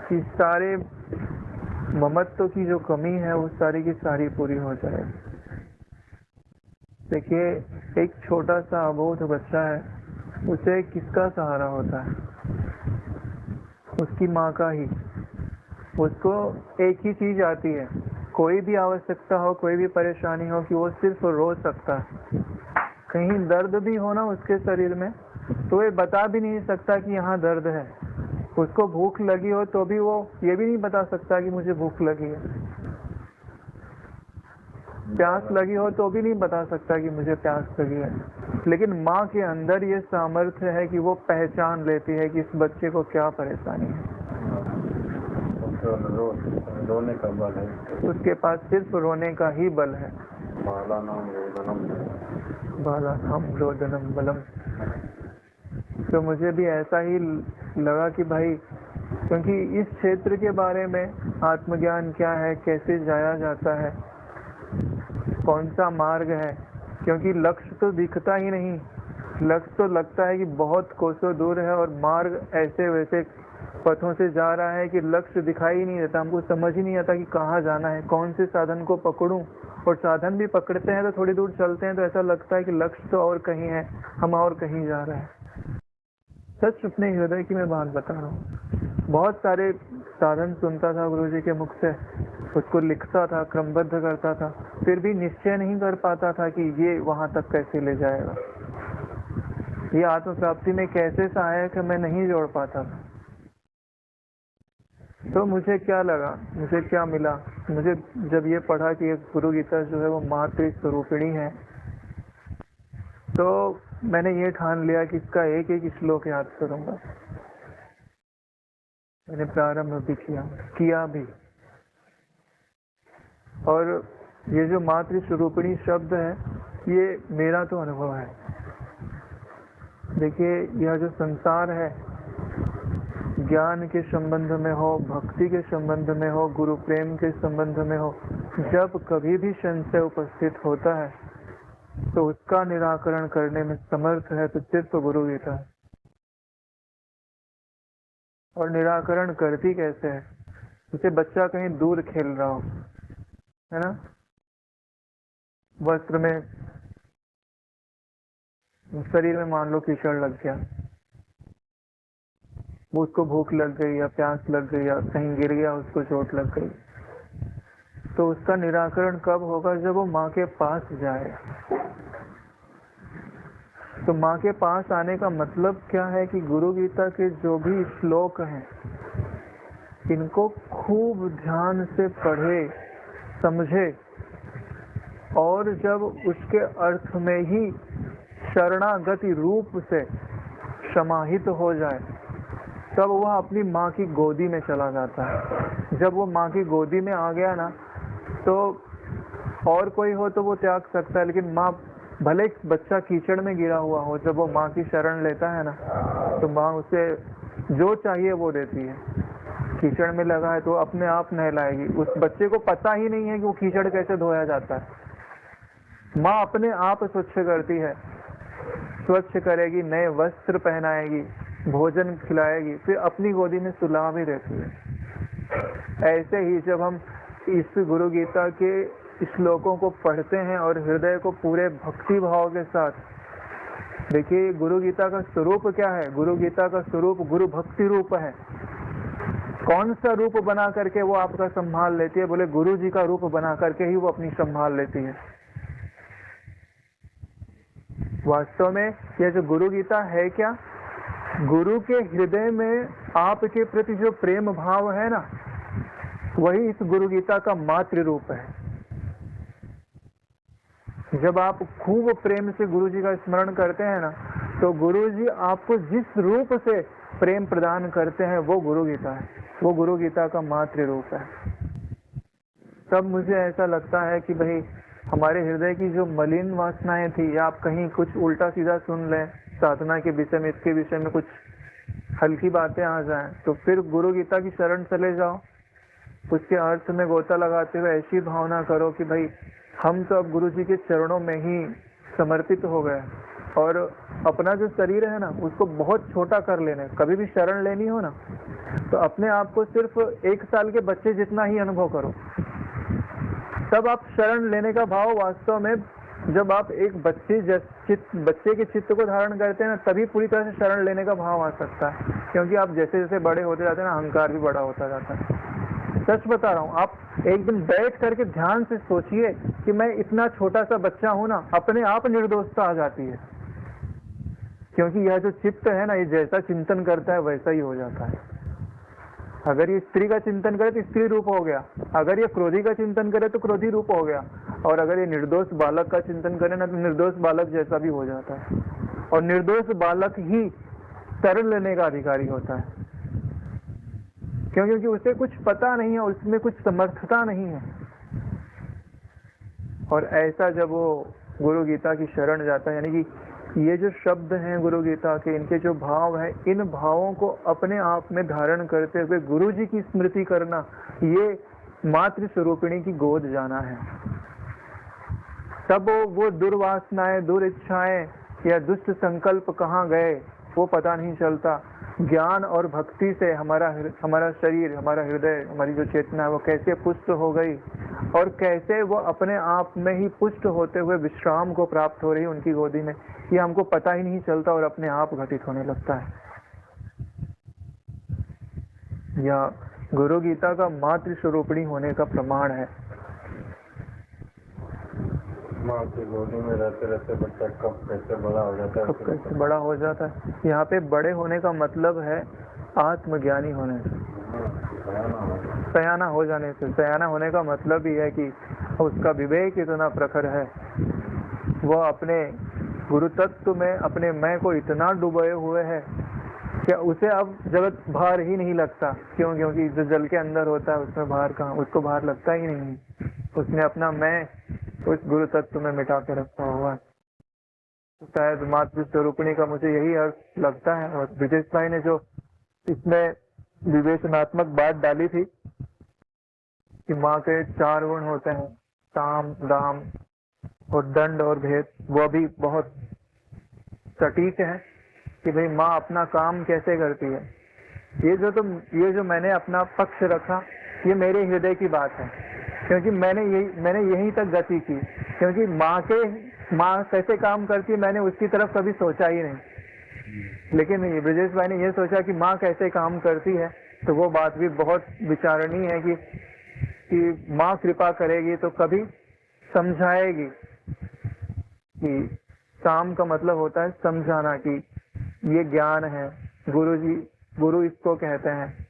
कि सारे ममत्व की जो कमी है वो सारी की सारी पूरी हो जाए। देखिए, एक छोटा सा अबोध बच्चा है, उसे किसका सहारा होता है? उसकी माँ का ही। उसको एक ही चीज आती है, कोई भी आवश्यकता हो, कोई भी परेशानी हो, कि वो सिर्फ रो सकता है। कहीं दर्द भी हो ना उसके शरीर में तो ये बता भी नहीं सकता कि यहाँ दर्द है। उसको भूख लगी हो तो भी वो ये भी नहीं बता सकता कि मुझे भूख लगी है। प्यास लगी हो तो भी नहीं बता सकता कि मुझे प्यास लगी है। लेकिन माँ के अंदर ये सामर्थ्य है कि वो पहचान लेती है कि इस बच्चे को क्या परेशानी है। रोने का बल है, उसके पास सिर्फ रोने का ही बल है। बाला नाम रोदनम बलम। तो मुझे भी ऐसा ही लगा कि भाई, क्योंकि इस क्षेत्र के बारे में आत्मज्ञान क्या है, कैसे जाया जाता है, कौन सा मार्ग है, क्योंकि लक्ष्य तो दिखता ही नहीं। लक्ष्य तो लगता है कि बहुत कोसों दूर है और मार्ग ऐसे वैसे पथों से जा रहा है कि लक्ष्य दिखाई ही नहीं देता। हमको समझ ही नहीं आता कि कहाँ जाना है, कौन से साधन को पकड़ूं। और साधन भी पकड़ते हैं तो थोड़ी दूर चलते हैं तो ऐसा लगता है कि लक्ष्य तो और कहीं है, हम और कहीं जा रहे हैं। सच अपने हृदय की मैं बात बता रहा हूँ। बहुत सारे साधन सुनता था गुरु जी के मुख से, उसको लिखता था, क्रमबद्ध करता था, फिर भी निश्चय नहीं कर पाता था कि ये वहां तक कैसे ले जाएगा, ये आत्म प्राप्ति में कैसे सहायक है, मैं नहीं जोड़ पाता था। तो मुझे क्या लगा, मुझे क्या मिला? मुझे जब ये पढ़ा कि एक गुरु गीता जो है वो मातृ स्वरूपिणी है, तो मैंने ये ठान लिया कि इसका एक एक श्लोक याद करूंगा। मैंने प्रारंभ भी किया भी। और ये जो मातृ स्वरूपिणी शब्द है, ये मेरा तो अनुभव है। देखिए, यह जो संसार है, ज्ञान के संबंध में हो, भक्ति के संबंध में हो, गुरु प्रेम के संबंध में हो, जब कभी भी संशय उपस्थित होता है तो उसका निराकरण करने में समर्थ है तो सिर्फ गुरु गीता है। और निराकरण करती कैसे है? जैसे बच्चा कहीं दूर खेल रहा हो, है ना, वस्त्र में, शरीर में मान लो कीचड़ लग गया, वो उसको भूख लग गई या प्यास लग गई या कहीं गिर गया, उसको चोट लग गई, तो उसका निराकरण कब होगा? जब वो माँ के पास जाएगा। तो माँ के पास आने का मतलब क्या है कि गुरु गीता के जो भी श्लोक हैं, इनको खूब ध्यान से पढ़े, समझे, और जब उसके अर्थ में ही शरणागति रूप से समाहित हो जाए, तब वह अपनी माँ की गोदी में चला जाता है। जब वो माँ की गोदी में आ गया ना, तो और कोई हो तो वो त्याग सकता है, लेकिन माँ, भले बच्चा कीचड़ में गिरा हुआ हो, जब वो माँ की शरण लेता है ना, तो माँ उसे जो चाहिए वो देती है। कीचड़ में लगा है तो अपने आप नहलाएगी। उस बच्चे को पता ही नहीं है कि वो कीचड़ कैसे धोया जाता है। माँ अपने आप स्वच्छ करती है, स्वच्छ करेगी, नए वस्त्र पहनाएगी, भोजन खिलाएगी, फिर अपनी गोदी में सुला भी देती है। ऐसे ही जब हम इस गुरु गीता के श्लोकों को पढ़ते हैं और हृदय को पूरे भक्ति भाव के साथ, देखिए गुरु गीता का स्वरूप क्या है? गुरु गीता का स्वरूप गुरु भक्ति रूप है। कौन सा रूप बना करके वो आपका संभाल लेती है? बोले गुरु जी का रूप बना करके ही वो अपनी संभाल लेती है। वास्तव में यह जो गुरु गीता है क्या? गुरु के हृदय में आपके प्रति जो प्रेम भाव है ना, वही इस गुरु गीता का मातृ रूप है। जब आप खूब प्रेम से गुरु जी का स्मरण करते हैं ना, तो गुरु जी आपको जिस रूप से प्रेम प्रदान करते हैं वो गुरु गीता है, वो गुरु गीता का मातृ रूप है। तब मुझे ऐसा लगता है कि भाई हमारे हृदय की जो मलिन वासनाएं थी, या आप कहीं कुछ उल्टा सीधा सुन लें साधना के विषय में, इसके विषय में कुछ हल्की बातें आ जाएं, तो फिर गुरु गीता की शरण चले जाओ। उसके अर्थ में गोता लगाते हुए ऐसी भावना करो कि भाई हम तो अब गुरु जी के चरणों में ही समर्पित हो गए, और अपना जो शरीर है ना, उसको बहुत छोटा कर लेने। कभी भी शरण लेनी हो ना, तो अपने आप को सिर्फ 1 साल के बच्चे जितना ही अनुभव करो। तब आप शरण लेने का भाव, वास्तव में जब आप एक बच्चे के चित्त को धारण करते हैं ना, तभी पूरी तरह से शरण लेने का भाव आ सकता है। क्योंकि आप जैसे जैसे बड़े होते जाते हैं ना, अहंकार भी बड़ा होता जाता है। सच बता रहा हूँ, आप एक दिन बैठ करके ध्यान से सोचिए कि मैं इतना छोटा सा बच्चा हूँ ना, अपने आप निर्दोषता आ जाती है। क्योंकि यह जो चित्त है ना, ये जैसा चिंतन करता है वैसा ही हो जाता है। अगर ये स्त्री का चिंतन करे तो स्त्री रूप हो गया, अगर ये क्रोधी का चिंतन करे तो क्रोधी रूप हो गया, और अगर ये निर्दोष बालक का चिंतन करे ना, तो निर्दोष बालक जैसा भी हो जाता है। और निर्दोष बालक ही शरण लेने का अधिकारी होता है। क्योंकि उसे कुछ पता नहीं है, उसमें कुछ समर्थता नहीं है। और ऐसा जब वो गुरु गीता की शरण जाता है, यानी कि ये जो शब्द हैं गुरु गीता के, इनके जो भाव हैं, इन भावों को अपने आप में धारण करते हुए गुरु जी की स्मृति करना, ये मातृ स्वरूपिणी की गोद जाना है। तब वो दुर्वासनाएं, दुर्इच्छाएं या दुष्ट संकल्प कहाँ गए वो पता नहीं चलता। ज्ञान और भक्ति से हमारा शरीर, हमारा हृदय, हमारी जो चेतना है वो कैसे पुष्ट हो गई, और कैसे वो अपने आप में ही पुष्ट होते हुए विश्राम को प्राप्त हो रही है उनकी गोदी में, ये हमको पता ही नहीं चलता और अपने आप घटित होने लगता है। यह गुरु गीता का मातृ स्वरूपिणी होने का प्रमाण है। माँ की गोदी में रहते रहते बच्चा कब कैसे बड़ा हो जाता है, कब कैसे बड़ा हो जाता है। यहाँ पे बड़े होने का मतलब है आत्मज्ञानी होने से, सयाना हो जाने से। सयाना होने का मतलब ही है कि उसका विवेक इतना प्रखर है, वह अपने गुरु तत्व में अपने मैं को इतना डुबोए हुए है कि उसे अब जगत भार ही नहीं लगता। क्योंकि जो जल के अंदर होता है उसमें भार कहाँ, उसको भार लगता ही नहीं। उसने अपना मैं उस गुरु तत्व में मिटा के रखा हुआ है। तो शायद मातृ स्वरूपिणी का मुझे यही अर्थ लगता है। और ब्रिजेश भाई ने जो इसमें विवेचनात्मक बात डाली थी कि माँ के 4 गुण होते हैं, साम, दाम और दंड और भेद, वो भी बहुत सटीक है कि भाई माँ अपना काम कैसे करती है। ये जो मैंने अपना पक्ष रखा, ये मेरे हृदय की बात है, क्योंकि मैंने यहीं तक गति की, क्योंकि माँ कैसे काम करती है मैंने उसकी तरफ कभी सोचा ही नहीं। लेकिन ब्रजेश भाई ने ये सोचा कि माँ कैसे काम करती है, तो वो बात भी बहुत विचारणीय है कि माँ कृपा करेगी तो कभी समझाएगी। कि काम का मतलब होता है समझाना कि ये ज्ञान है, गुरु इसको कहते हैं,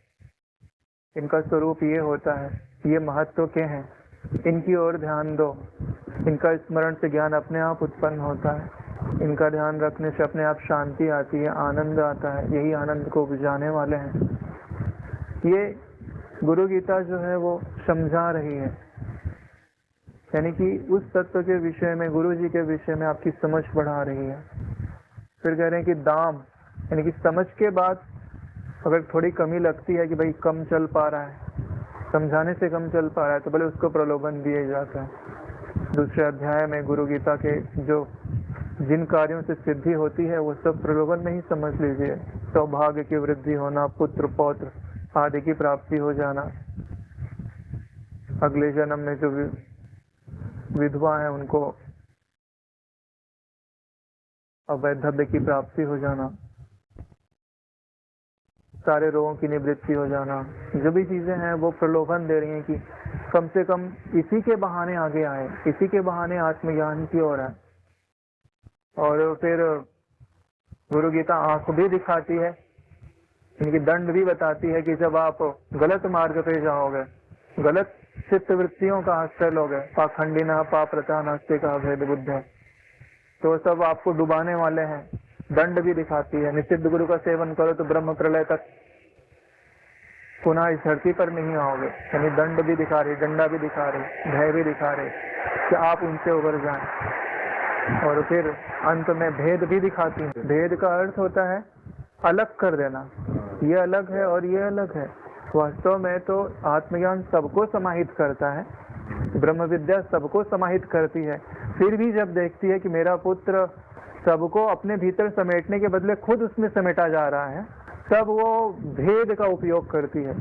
इनका स्वरूप ये होता है, ये महत्व के हैं, इनकी ओर ध्यान दो, इनका स्मरण से ज्ञान अपने आप उत्पन्न होता है, इनका ध्यान रखने से अपने आप शांति आती है, आनंद आता है, यही आनंद को उपजाने वाले हैं। ये गुरु गीता जो है वो समझा रही है, यानी कि उस तत्व के विषय में, गुरु जी के विषय में आपकी समझ बढ़ा रही है। फिर कह रहे हैं कि दाम, यानी कि समझ के बाद अगर थोड़ी कमी लगती है कि भाई कम चल पा रहा है, समझाने से कम चल पा रहा है, तो भले उसको प्रलोभन दिया जाता है। दूसरे अध्याय में गुरु गीता के जो जिन कार्यों से सिद्धि होती है वो सब प्रलोभन नहीं समझ लीजिए। सौभाग्य की वृद्धि होना, पुत्र पौत्र आदि की प्राप्ति हो जाना, अगले जन्म में जो विधवा है उनको अवैधव्य की प्राप्ति हो जाना, सारे रोगों की निवृत्ति हो जाना, जो भी चीजें हैं वो प्रलोभन दे रही हैं कि कम से कम इसी के बहाने आगे आए, इसी के बहाने आत्मज्ञान की ओर आए। और फिर गुरु गीता आंख भी दिखाती है, इनकी दंड भी बताती है कि जब आप गलत मार्ग पे जाओगे, गलत चित्त वृत्तियों का आश्रय लोगे, पाखंडिना पाप्रता नास्तिका भेद बुद्ध है, तो सब आपको डुबाने वाले हैं। दंड भी दिखाती है, निषिद्ध गुरु का सेवन करो तो ब्रह्म प्रलय तक पुनः इस धरती पर नहीं आओगे। यानी दंड भी दिखा रही, डंडा भी दिखा रही, भय भी दिखा रही कि आप उनसे उबर जाएं। और फिर अंत में भेद भी दिखाती है। भेद का अर्थ होता है अलग कर देना, ये अलग है और ये अलग है। वास्तव में तो आत्मज्ञान सबको समाहित करता है, ब्रह्म विद्या सबको समाहित करती है। फिर भी जब देखती है कि मेरा पुत्र सबको अपने भीतर समेटने के बदले खुद उसमें समेटा जा रहा है, तब वो भेद का उपयोग करती है।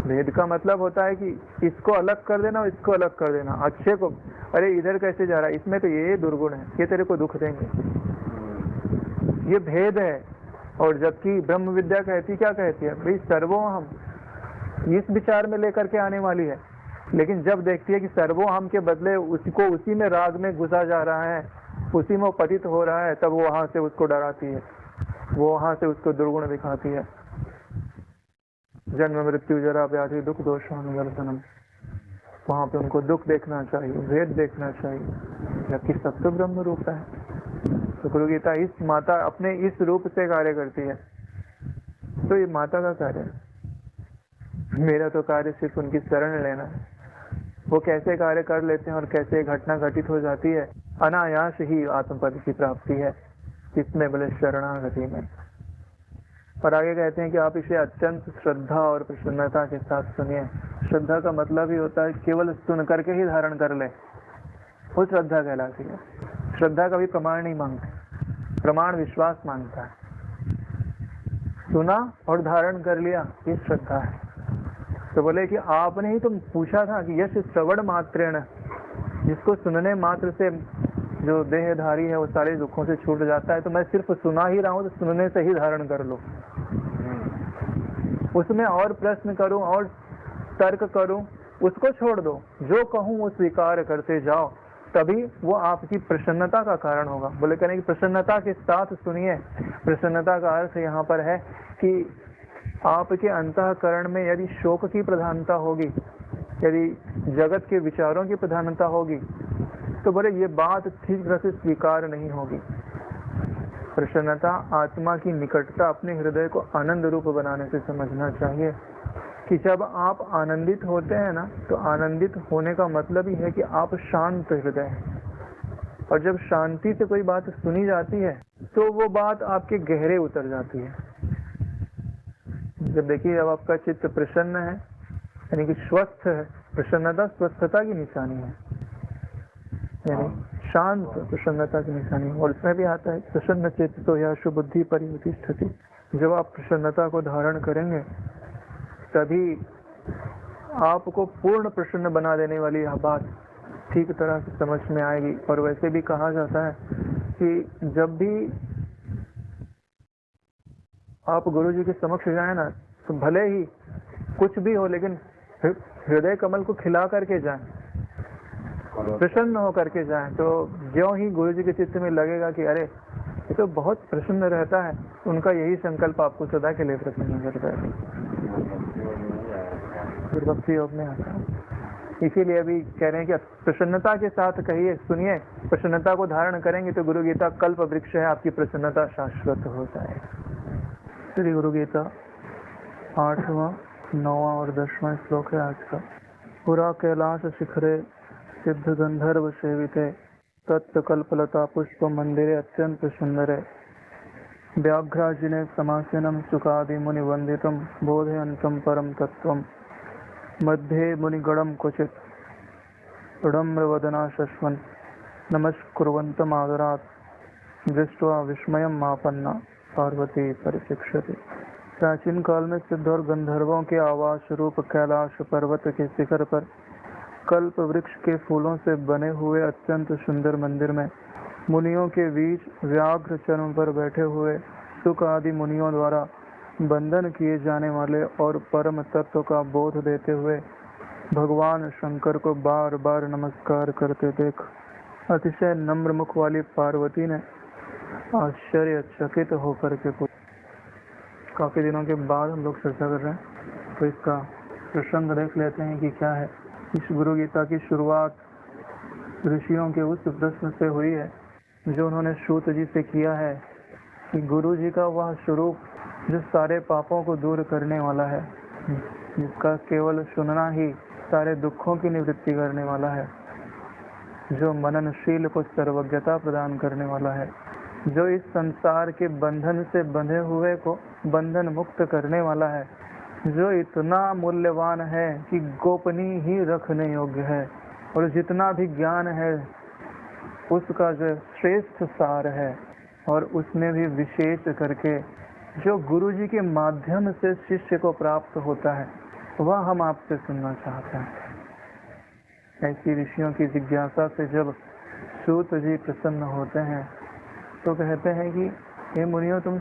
भेद का मतलब होता है कि इसको अलग कर देना और इसको अलग कर देना। अच्छे को, अरे इधर कैसे जा रहा है, इसमें तो ये दुर्गुण है, ये तेरे को दुख देंगे, ये भेद है। और जबकि ब्रह्म विद्या कहती, क्या कहती है, भाई सर्वोहम इस विचार में लेकर के आने वाली है। लेकिन जब देखती है कि सर्वोहम के बदले उसको उसी में राग में घुसा जा रहा है, उसी में पतित हो रहा है, तब वो वहां से उसको डराती है, वो वहां से उसको दुर्गुण दिखाती है। जन्म मृत्यु जरा व्याधि दुख दोषानुवर्तनम, वहां पे उनको दुख देखना चाहिए, भेद देखना चाहिए, जबकि सब तो ब्रह्म रूप है। तो गुरु गीता इस माता अपने इस रूप से कार्य करती है। तो ये माता का कार्य है, मेरा तो कार्य सिर्फ उनकी शरण लेना है। वो कैसे कार्य कर लेते हैं और कैसे घटना घटित हो जाती है, अनायास ही आत्मपद की प्राप्ति है, इसमें बोले शरणागति में। और आगे कहते हैं कि आप इसे अत्यंत श्रद्धा और प्रसन्नता के साथ सुनिए। श्रद्धा का मतलब ही होता है केवल सुन करके ही धारण कर ले, वो श्रद्धा कहलाती है। श्रद्धा कभी प्रमाण नहीं मांगता, प्रमाण विश्वास मांगता है। सुना और धारण कर लिया, ये श्रद्धा है। तो बोले कि आपने ही तो पूछा था कि यश श्रवण मात्रेण, जिसको सुनने मात्र से जो देहधारी है वो सारे दुखों से छूट जाता है, तो मैं सिर्फ सुना ही रहा हूँ, तो सुनने से ही धारण कर लो। उसमें और प्रश्न करूं और तर्क करूं, उसको छोड़ दो, जो कहूं वो स्वीकार करते जाओ, तभी वो आपकी प्रसन्नता का कारण होगा। बोले कहने की प्रसन्नता के साथ सुनिए। प्रसन्नता का अर्थ यहाँ पर है कि आपके अंतःकरण में यदि शोक की प्रधानता होगी, यदि जगत के विचारों की प्रधानता होगी, तो बोले ये बात ठीक तरह से स्वीकार नहीं होगी। प्रसन्नता आत्मा की निकटता, अपने हृदय को आनंद रूप बनाने से समझना चाहिए कि जब आप आनंदित होते हैं ना, तो आनंदित होने का मतलब ही है कि आप शांत हृदय हैं। और जब शांति से कोई बात सुनी जाती है तो वो बात आपके गहरे उतर जाती है। जब देखिए, जब आपका चित्त प्रसन्न है, यानी कि स्वस्थ है, प्रसन्नता स्वस्थता की निशानी है, यानी शांत प्रसन्नता की निशानी। और इसमें भी आता है प्रसन्न चेतसो याशु बुद्धि परियुतिष्ठति। जब आप प्रसन्नता को धारण करेंगे तभी आपको पूर्ण प्रसन्न बना देने वाली यह बात ठीक तरह से समझ में आएगी। और वैसे भी कहा जाता है कि जब भी आप गुरु जी के समक्ष जाए ना, तो भले ही कुछ भी हो, लेकिन हृदय कमल को खिला करके जाएं, प्रसन्न हो करके जाएं। तो ज्यों ही गुरु जी के चित्त में लगेगा कि अरे ये तो बहुत प्रसन्न रहता है, उनका यही संकल्प आपको सदा के लिए प्रसन्न करता है, फिर भक्ति योग में आता है। इसीलिए अभी कह रहे हैं कि प्रसन्नता के साथ कहिए, सुनिए, प्रसन्नता को धारण करेंगे तो गुरु गीता कल्प वृक्ष है, आपकी प्रसन्नता शाश्वत हो जाए। श्री गुरु गीता 8वां, 9वां और 10वां श्लोक है आज का। पुरा कैलाश शिखरे सिद्ध गंधर्व सेविते तत्व कल्पलता पुष्प मंदिरे अत्यंत सुंदरे व्याघ्राजिने समासीनम सुखादि मुनि वंदितम बोधयंतम परम तत्वम मध्ये मुनिगणम क्वचित उडम्रवदना शश्वन् नमस्कुर्वन्तम आदरात् दृष्ट्वा विस्मयम् मापन्ना पार्वती परिशिक्षति। प्राचीन काल में सिद्ध और गंधर्वों के आवास रूप कैलाश पर्वत के शिखर पर कल्प वृक्ष के फूलों से बने हुए अत्यंत सुंदर मंदिर में मुनियों के बीच व्याघ्र चरण पर बैठे हुए सुख आदि मुनियों द्वारा बंधन किए जाने वाले और परम तत्व का बोध देते हुए भगवान शंकर को बार बार नमस्कार करते देख अतिशय नम्र मुख वाली पार्वती ने आश्चर्यचकित होकर के पूछा। काफी दिनों के बाद हम लोग चर्चा कर रहे हैं, तो इसका प्रसंग देख लेते हैं कि क्या है। इस गुरु गीता की शुरुआत ऋषियों के उस प्रश्न से हुई है जो उन्होंने सूत जी से किया है कि गुरु जी का वह स्वरूप जो सारे पापों को दूर करने वाला है, जिसका केवल सुनना ही सारे दुखों की निवृत्ति करने वाला है, जो मननशील को सर्वज्ञता प्रदान करने वाला है, जो इस संसार के बंधन से बंधे हुए को बंधन मुक्त करने वाला है, जो इतना मूल्यवान है कि गोपनीय ही रखने योग्य है, और जितना भी ज्ञान है उसका जो श्रेष्ठ सार है, और उसमें भी विशेष करके जो गुरु जी के माध्यम से शिष्य को प्राप्त होता है, वह हम आपसे सुनना चाहते हैं। ऐसी ऋषियों की जिज्ञासा से जब सूत जी प्रसन्न होते हैं तो कहते हैं कि हे मुनियों, तुम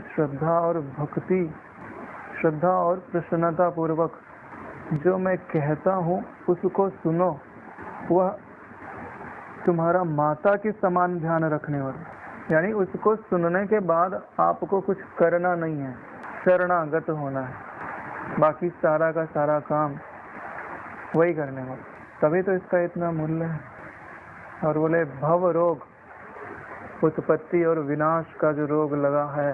श्रद्धा और प्रसन्नता पूर्वक जो मैं कहता हूँ उसको सुनो। वह तुम्हारा माता के समान ध्यान रखने वाला, यानी उसको सुनने के बाद आपको कुछ करना नहीं है, शरणागत होना है, बाकी सारा का सारा काम वही करने वाला। तभी तो इसका इतना मूल्य है। और बोले भव रोग, उत्पत्ति और विनाश का जो रोग लगा है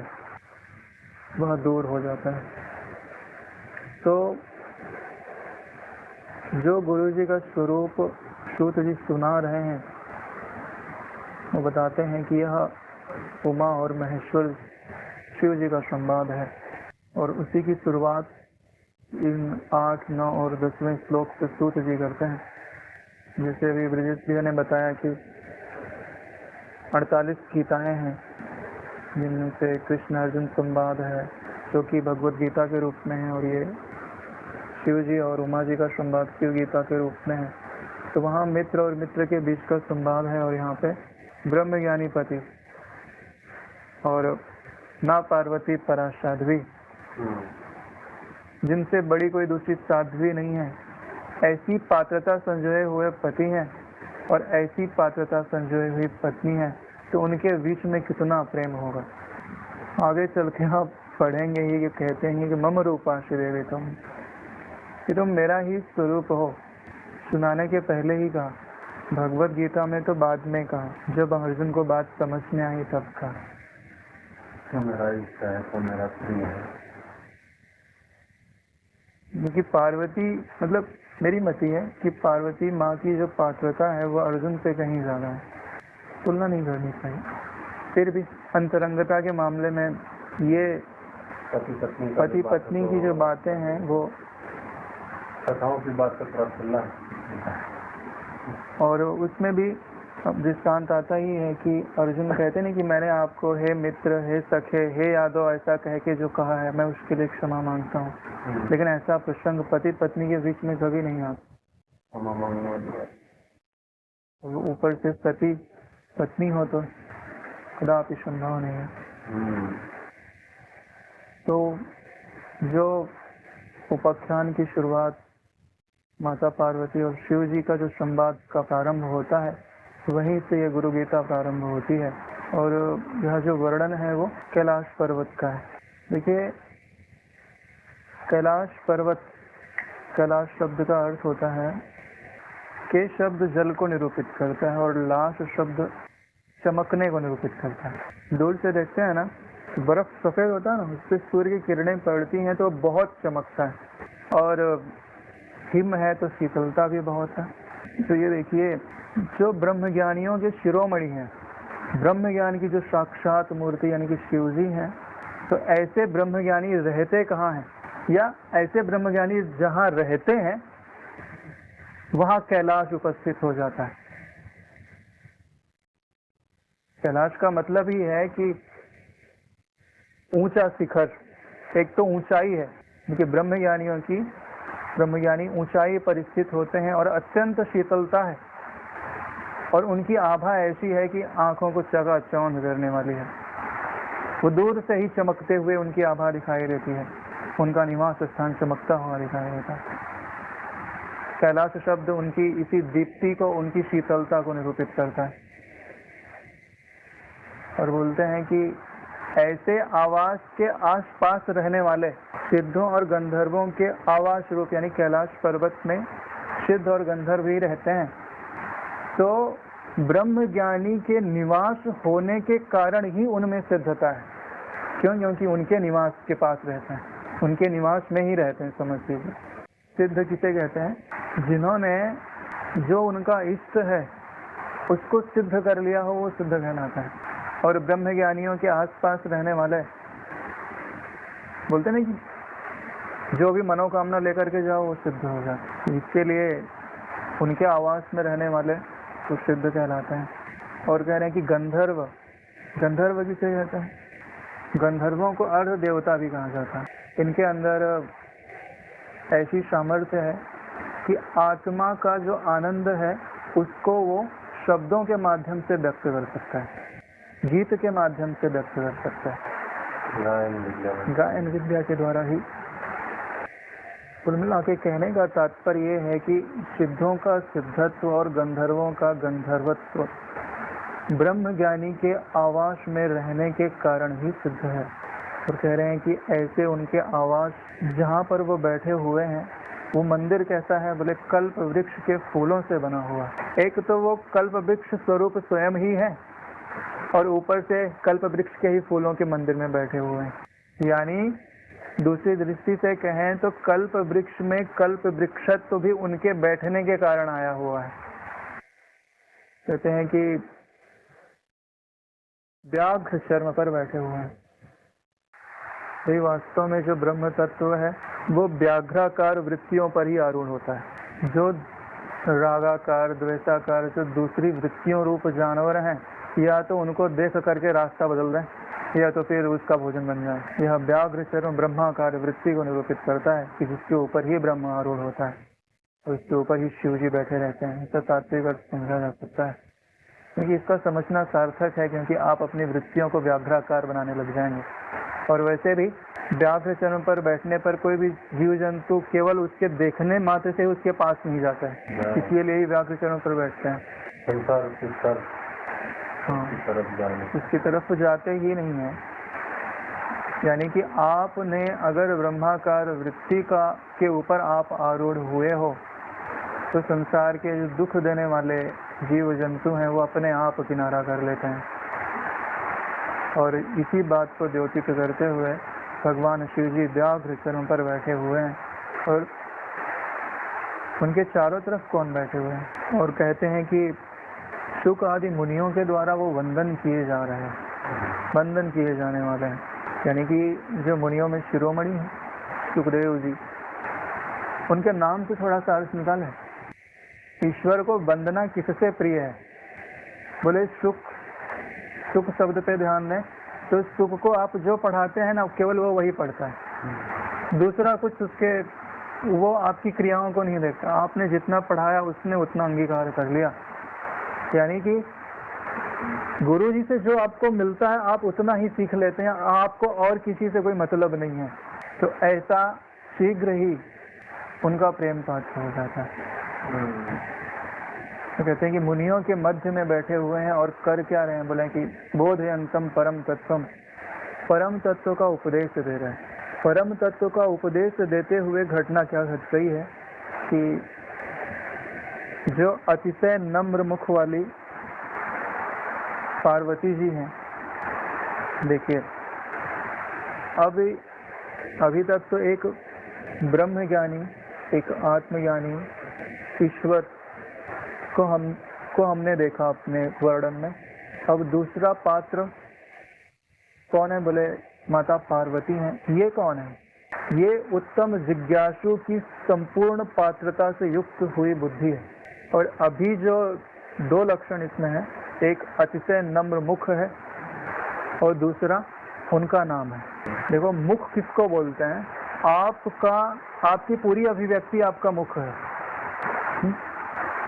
वह दूर हो जाता है। तो जो गुरु जी का स्वरूप सूत जी सुना रहे हैं, वो बताते हैं कि यह उमा और महेश्वर शिव जी का संवाद है, और उसी की शुरुआत इन 8, 9 और 10वें श्लोक से सूत जी करते हैं। जैसे अभी ब्रजेश जी ने बताया कि 48 गीताएं हैं, जिनमें से कृष्ण अर्जुन संवाद है जो कि भगवत गीता के रूप में है, और ये शिव जी और उमा जी का संवाद शिव गीता के रूप में है। तो वहाँ मित्र और मित्र के बीच का संवाद है, और यहाँ पे ब्रह्म ज्ञानी पति और ना पार्वती परा साध्वी, जिनसे बड़ी कोई दूसरी साध्वी नहीं है, ऐसी पात्रता संजोए हुए पति हैं और ऐसी पात्रता संजोई हुई पत्नी है, तो उनके बीच में कितना प्रेम होगा। आगे चल के आप पढ़ेंगे ही कि कहते हैं कि मम रूपा श्रीदेवी तुम, कि तुम मेरा ही स्वरूप हो। सुनाने के पहले ही कहा, भगवत गीता में तो बाद में कहा, जब अर्जुन को बात समझ में आई तब कहा तो मेरा इच्छा है, तो मेरा प्रिय है। क्योंकि पार्वती, मतलब मेरी मति है कि पार्वती माँ की जो पात्रता है वो अर्जुन से कहीं ज्यादा है, तुलना नहीं करनी चाहिए। फिर भी अंतरंगता के मामले में ये पति पत्नी की जो बातें हैं वो कथाओं की बात कर थोड़ा खुला है, और उसमें भी अब दृष्टांत आता ही है कि अर्जुन कहते नहीं कि मैंने आपको हे मित्र, हे सखे, हे यादव ऐसा कह के जो कहा है मैं उसके लिए क्षमा मांगता हूँ। लेकिन ऐसा प्रसंग पति पत्नी के बीच में कभी नहीं आता। ऊपर से पति पत्नी हो तो कदापि संभव नहीं है। तो जो उपाख्यान की शुरुआत माता पार्वती और शिव जी का जो संवाद का प्रारंभ होता है, वहीं से ये गुरु गीता प्रारंभ होती है। और यह जो वर्णन है वो कैलाश पर्वत का है। देखिए, कैलाश पर्वत, कैलाश शब्द का अर्थ होता है, के शब्द जल को निरूपित करता है और लाश शब्द चमकने को निरूपित करता है। दूर से देखते हैं ना, बर्फ सफेद होता है ना, उस पर सूर्य की किरणें पड़ती हैं तो बहुत चमकता है, और हिम है तो शीतलता भी बहुत है। तो ये देखिए, जो ब्रह्म ज्ञानियों के शिरोमणि हैं, ब्रह्म ज्ञान की जो साक्षात मूर्ति यानी कि शिव जी हैं, तो ऐसे ब्रह्म ज्ञानी रहते कहाँ हैं, या ऐसे ब्रह्म ज्ञानी जहाँ रहते हैं वहाँ कैलाश उपस्थित हो जाता है। कैलाश का मतलब ही है कि ऊंचा शिखर, एक तो ऊंचाई है, क्योंकि ब्रह्मज्ञानियों की, ब्रह्मज्ञानी ऊंचाई पर स्थित होते हैं और अत्यंत शीतलता है, और उनकी आभा ऐसी है कि आंखों को चकाचौंध करने वाली है। वो दूर से ही चमकते हुए उनकी आभा दिखाई देती है, उनका निवास स्थान चमकता हुआ दिखाई देता है। कैलाश शब्द उनकी इसी दीप्ति को, उनकी शीतलता को निरूपित करता है। और बोलते हैं कि ऐसे आवास के आसपास रहने वाले सिद्धों और गंधर्वों के आवास रूप यानी कैलाश पर्वत में सिद्ध और गंधर्व ही रहते हैं। तो ब्रह्म ज्ञानी के निवास होने के कारण ही उनमें सिद्धता है। क्यों? क्योंकि उनके निवास के पास रहते हैं, उनके निवास में ही रहते हैं। समझ लीजिए, सिद्ध किसे कहते हैं? जिन्होंने जो उनका इष्ट है उसको सिद्ध कर लिया हो, वो सिद्ध कहलाता है। और ब्रह्म ज्ञानियों के आसपास रहने वाले, बोलते नहीं कि जो भी मनोकामना लेकर के जाओ वो सिद्ध हो जाए, इसके लिए उनके आवास में रहने वाले तो सिद्ध कहलाते हैं। और कह रहे हैं कि गंधर्व, गंधर्व किसे कहते हैं? गंधर्वों को अर्ध देवता भी कहा जाता है। इनके अंदर ऐसी सामर्थ्य है कि आत्मा का जो आनंद है उसको वो शब्दों के माध्यम से व्यक्त कर सकता है, गीत के माध्यम से व्यक्त कर सकता है, गायन विद्या के द्वारा ही। कुल मिला के कहने का तात्पर्य ये है कि सिद्धों का सिद्धत्व और गंधर्वों का गंधर्वत्व ब्रह्म ज्ञानी के आवास में रहने के कारण ही सिद्ध है। और कह रहे हैं कि ऐसे उनके आवास जहाँ पर वो बैठे हुए हैं, वो मंदिर कैसा है? बोले कल्प वृक्ष के फूलों से बना हुआ। एक तो वो कल्प वृक्ष स्वरूप स्वयं ही है, और ऊपर से कल्प वृक्ष के ही फूलों के मंदिर में बैठे हुए हैं। यानी दूसरी दृष्टि से कहें तो कल्प वृक्ष में कल्प वृक्षत्व भी उनके बैठने के कारण आया हुआ है। कहते हैं कि व्याघ्र चर्म पर बैठे हुए हैं। यही वास्तव में जो ब्रह्म तत्व है वो व्याघ्राकार वृत्तियों पर ही आरूढ़ होता है। जो रागाकार, द्वेषाकार, जो दूसरी वृत्तियों रूप जानवर हैं, या तो उनको देख करके रास्ता बदल दें, या तो फिर उसका भोजन बन जाए। यह व्याघ्र चर्म ब्रह्माकार वृत्ति को निरूपित करता है कि जिसके ऊपर ही ब्रह्म आरूढ़ होता है और उसके ऊपर ही शिव जी बैठे रहते हैं। इसका तात्विक अर्थ समझा जा सकता है, क्योंकि इसका समझना सार्थक है, क्योंकि आप अपनी वृत्तियों को व्याघ्राकार बनाने लग जाएंगे। और वैसे भी व्याघ्र चर्म पर बैठने पर कोई भी जीव जंतु केवल उसके देखने मात्र से उसके पास नहीं जाता है, इसलिए ही व्याघ्र चर्म पर बैठते हैं। हाँ, उसकी तरफ जाते ही नहीं है। यानी कि आपने अगर ब्रह्माकार वृत्ति का के ऊपर आप आरूढ़ हुए हो तो संसार के जो दुख देने वाले जीव जंतु हैं वो अपने आप किनारा कर लेते हैं। और इसी बात को द्योतित करते हुए भगवान शिव जी व्याघ्र चर्म पर बैठे हुए हैं, और उनके चारों तरफ कौन बैठे हुए हैं? और कहते हैं कि शुक आदि मुनियों के द्वारा वो वंदन किए जा रहे हैं, वंदन किए जाने वाले हैं। यानी कि जो मुनियों में शिरोमणि हैं सुखदेव जी, उनके नाम से थोड़ा सा अर्थ निकालें। ईश्वर को वंदना किससे प्रिय है? बोले सुख, सुख शब्द पे ध्यान दें तो सुख को आप जो पढ़ाते हैं ना केवल वो वही पढ़ता है, दूसरा कुछ उसके वो आपकी क्रियाओं को नहीं देखता। आपने जितना पढ़ाया उसने उतना अंगीकार कर लिया, यानी कि गुरु जी से जो आपको मिलता है आप उतना ही सीख लेते हैं, आपको और किसी से कोई मतलब नहीं है। तो ऐसा शीघ्र ही उनका प्रेम पाठ हो जाता है। तो कहते हैं कि मुनियों के मध्य में बैठे हुए हैं और कर क्या रहे हैं, बोले कि बोधयंतम परम तत्वम, परम तत्व का उपदेश दे रहे हैं। परम तत्व का उपदेश देते हुए घटना क्या घट गई है कि जो अतिशय नम्र मुख वाली पार्वती जी हैं, देखिए अभी तक तो एक ब्रह्म ज्ञानी, एक आत्मज्ञानी ईश्वर को हमने देखा अपने वर्णन में। अब दूसरा पात्र कौन है, बोले माता पार्वती हैं। ये कौन है? ये उत्तम जिज्ञासु की संपूर्ण पात्रता से युक्त हुई बुद्धि है। और अभी जो दो लक्षण इसमें है, एक अतिशय नम्र मुख है और दूसरा उनका नाम है। देखो मुख किसको बोलते हैं? आपकी पूरी अभिव्यक्ति आपका मुख है।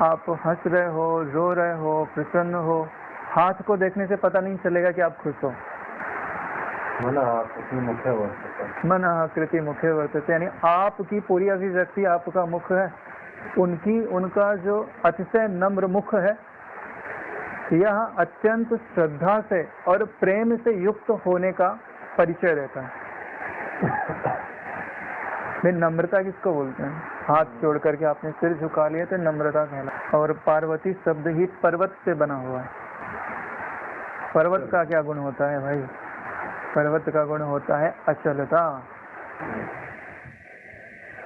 आप हंस रहे हो, रो रहे हो, प्रसन्न हो, हाथ को देखने से पता नहीं चलेगा कि आप खुश हो। मन आकृति मुखे वर्तते, यानी आपकी पूरी अभिव्यक्ति आपका मुख है। उनका जो अतिशय नम्र मुख है, यह अत्यंत श्रद्धा से और प्रेम से युक्त होने का परिचय देता है। नम्रता किसको बोलते हैं? हाथ जोड़ करके आपने सिर झुका लिया तो नम्रता कहला। और पार्वती शब्द ही पर्वत से बना हुआ है। पर्वत का क्या गुण होता है भाई? पर्वत का गुण होता है अचलता,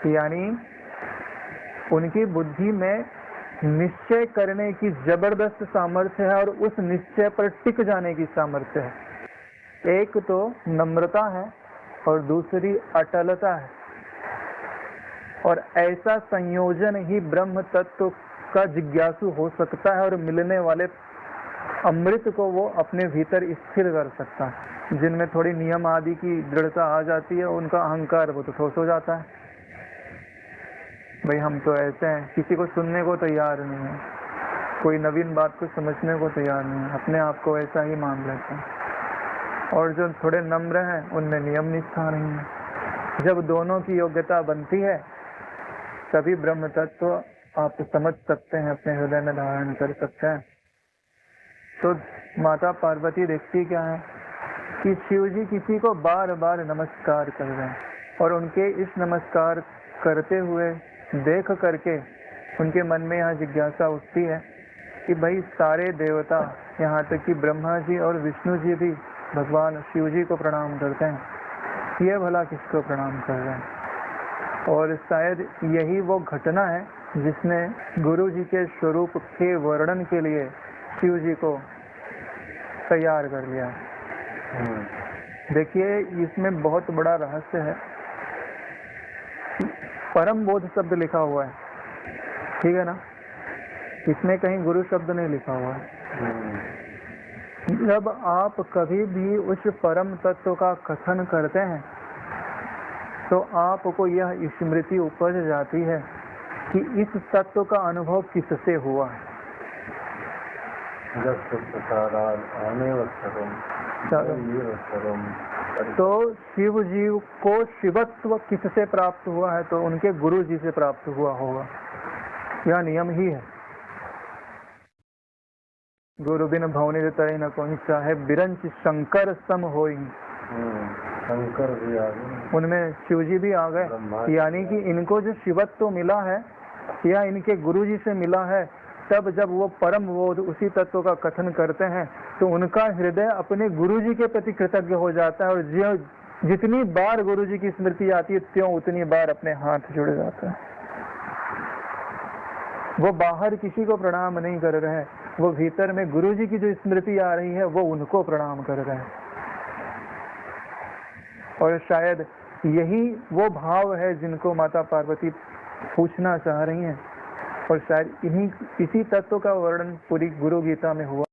यानी उनकी बुद्धि में निश्चय करने की जबरदस्त सामर्थ्य है और उस निश्चय पर टिक जाने की सामर्थ्य है। एक तो नम्रता है और दूसरी अटलता है। और ऐसा संयोजन ही ब्रह्म तत्व का जिज्ञासु हो सकता है और मिलने वाले अमृत को वो अपने भीतर स्थिर कर सकता है। जिनमें थोड़ी नियम आदि की दृढ़ता आ जाती है, उनका अहंकार वो तो ठोस हो जाता है। भाई हम तो ऐसे हैं, किसी को सुनने को तैयार नहीं है, कोई नवीन बात को समझने को तैयार नहीं है, अपने आप को ऐसा ही मान लेते हैं। और जो थोड़े नम्र हैं उनमें नियम निष्ठा नहीं है। जब दोनों की योग्यता बनती है तभी ब्रह्म तत्व आप समझ सकते हैं, अपने हृदय में धारण कर सकते हैं। तो माता पार्वती देखती क्या है कि शिव जी किसी को बार बार नमस्कार कर रहे हैं और उनके इस नमस्कार करते हुए देख करके उनके मन में यहाँ जिज्ञासा उठती है कि भाई सारे देवता, यहाँ तक कि ब्रह्मा जी और विष्णु जी भी भगवान शिव जी को प्रणाम करते हैं, ये भला किसको प्रणाम कर रहे हैं? और शायद यही वो घटना है जिसने गुरु जी के स्वरूप के वर्णन के लिए शिव जी को तैयार कर लिया। देखिए इसमें बहुत बड़ा रहस्य है। परम बोध शब्द लिखा हुआ है, ठीक है ना? इसमें कहीं गुरु शब्द नहीं लिखा हुआ है। जब आप कभी भी उस परम तत्व का कथन करते हैं तो आपको यह स्मृति उपज जाती है कि इस तत्व का अनुभव किससे हुआ है। तो शिव जी को शिवत्व किससे प्राप्त हुआ है? तो उनके गुरु जी से प्राप्त हुआ होगा। यह नियम ही है। गुरु बिन भवनि तय न कोई, चाहे बिरंच शंकर सम होई। शंकर भी आ गए, उनमें शिव जी भी आ गए। यानी कि इनको जो शिवत्व मिला है या इनके गुरु जी से मिला है, तब जब वो परम बोध उसी तत्व का कथन करते हैं तो उनका हृदय अपने गुरु जी के प्रति कृतज्ञ हो जाता है। और जितनी बार गुरु जी की स्मृति आती है त्यों उतनी बार अपने हाथ जुड़ जाता है। वो बाहर किसी को प्रणाम नहीं कर रहे हैं, वो भीतर में गुरु जी की जो स्मृति आ रही है वो उनको प्रणाम कर रहे हैं। और शायद यही वो भाव है जिनको माता पार्वती पूछना चाह रही हैं। और शायद इसी तत्व का वर्णन पूरी गुरु गीता में हुआ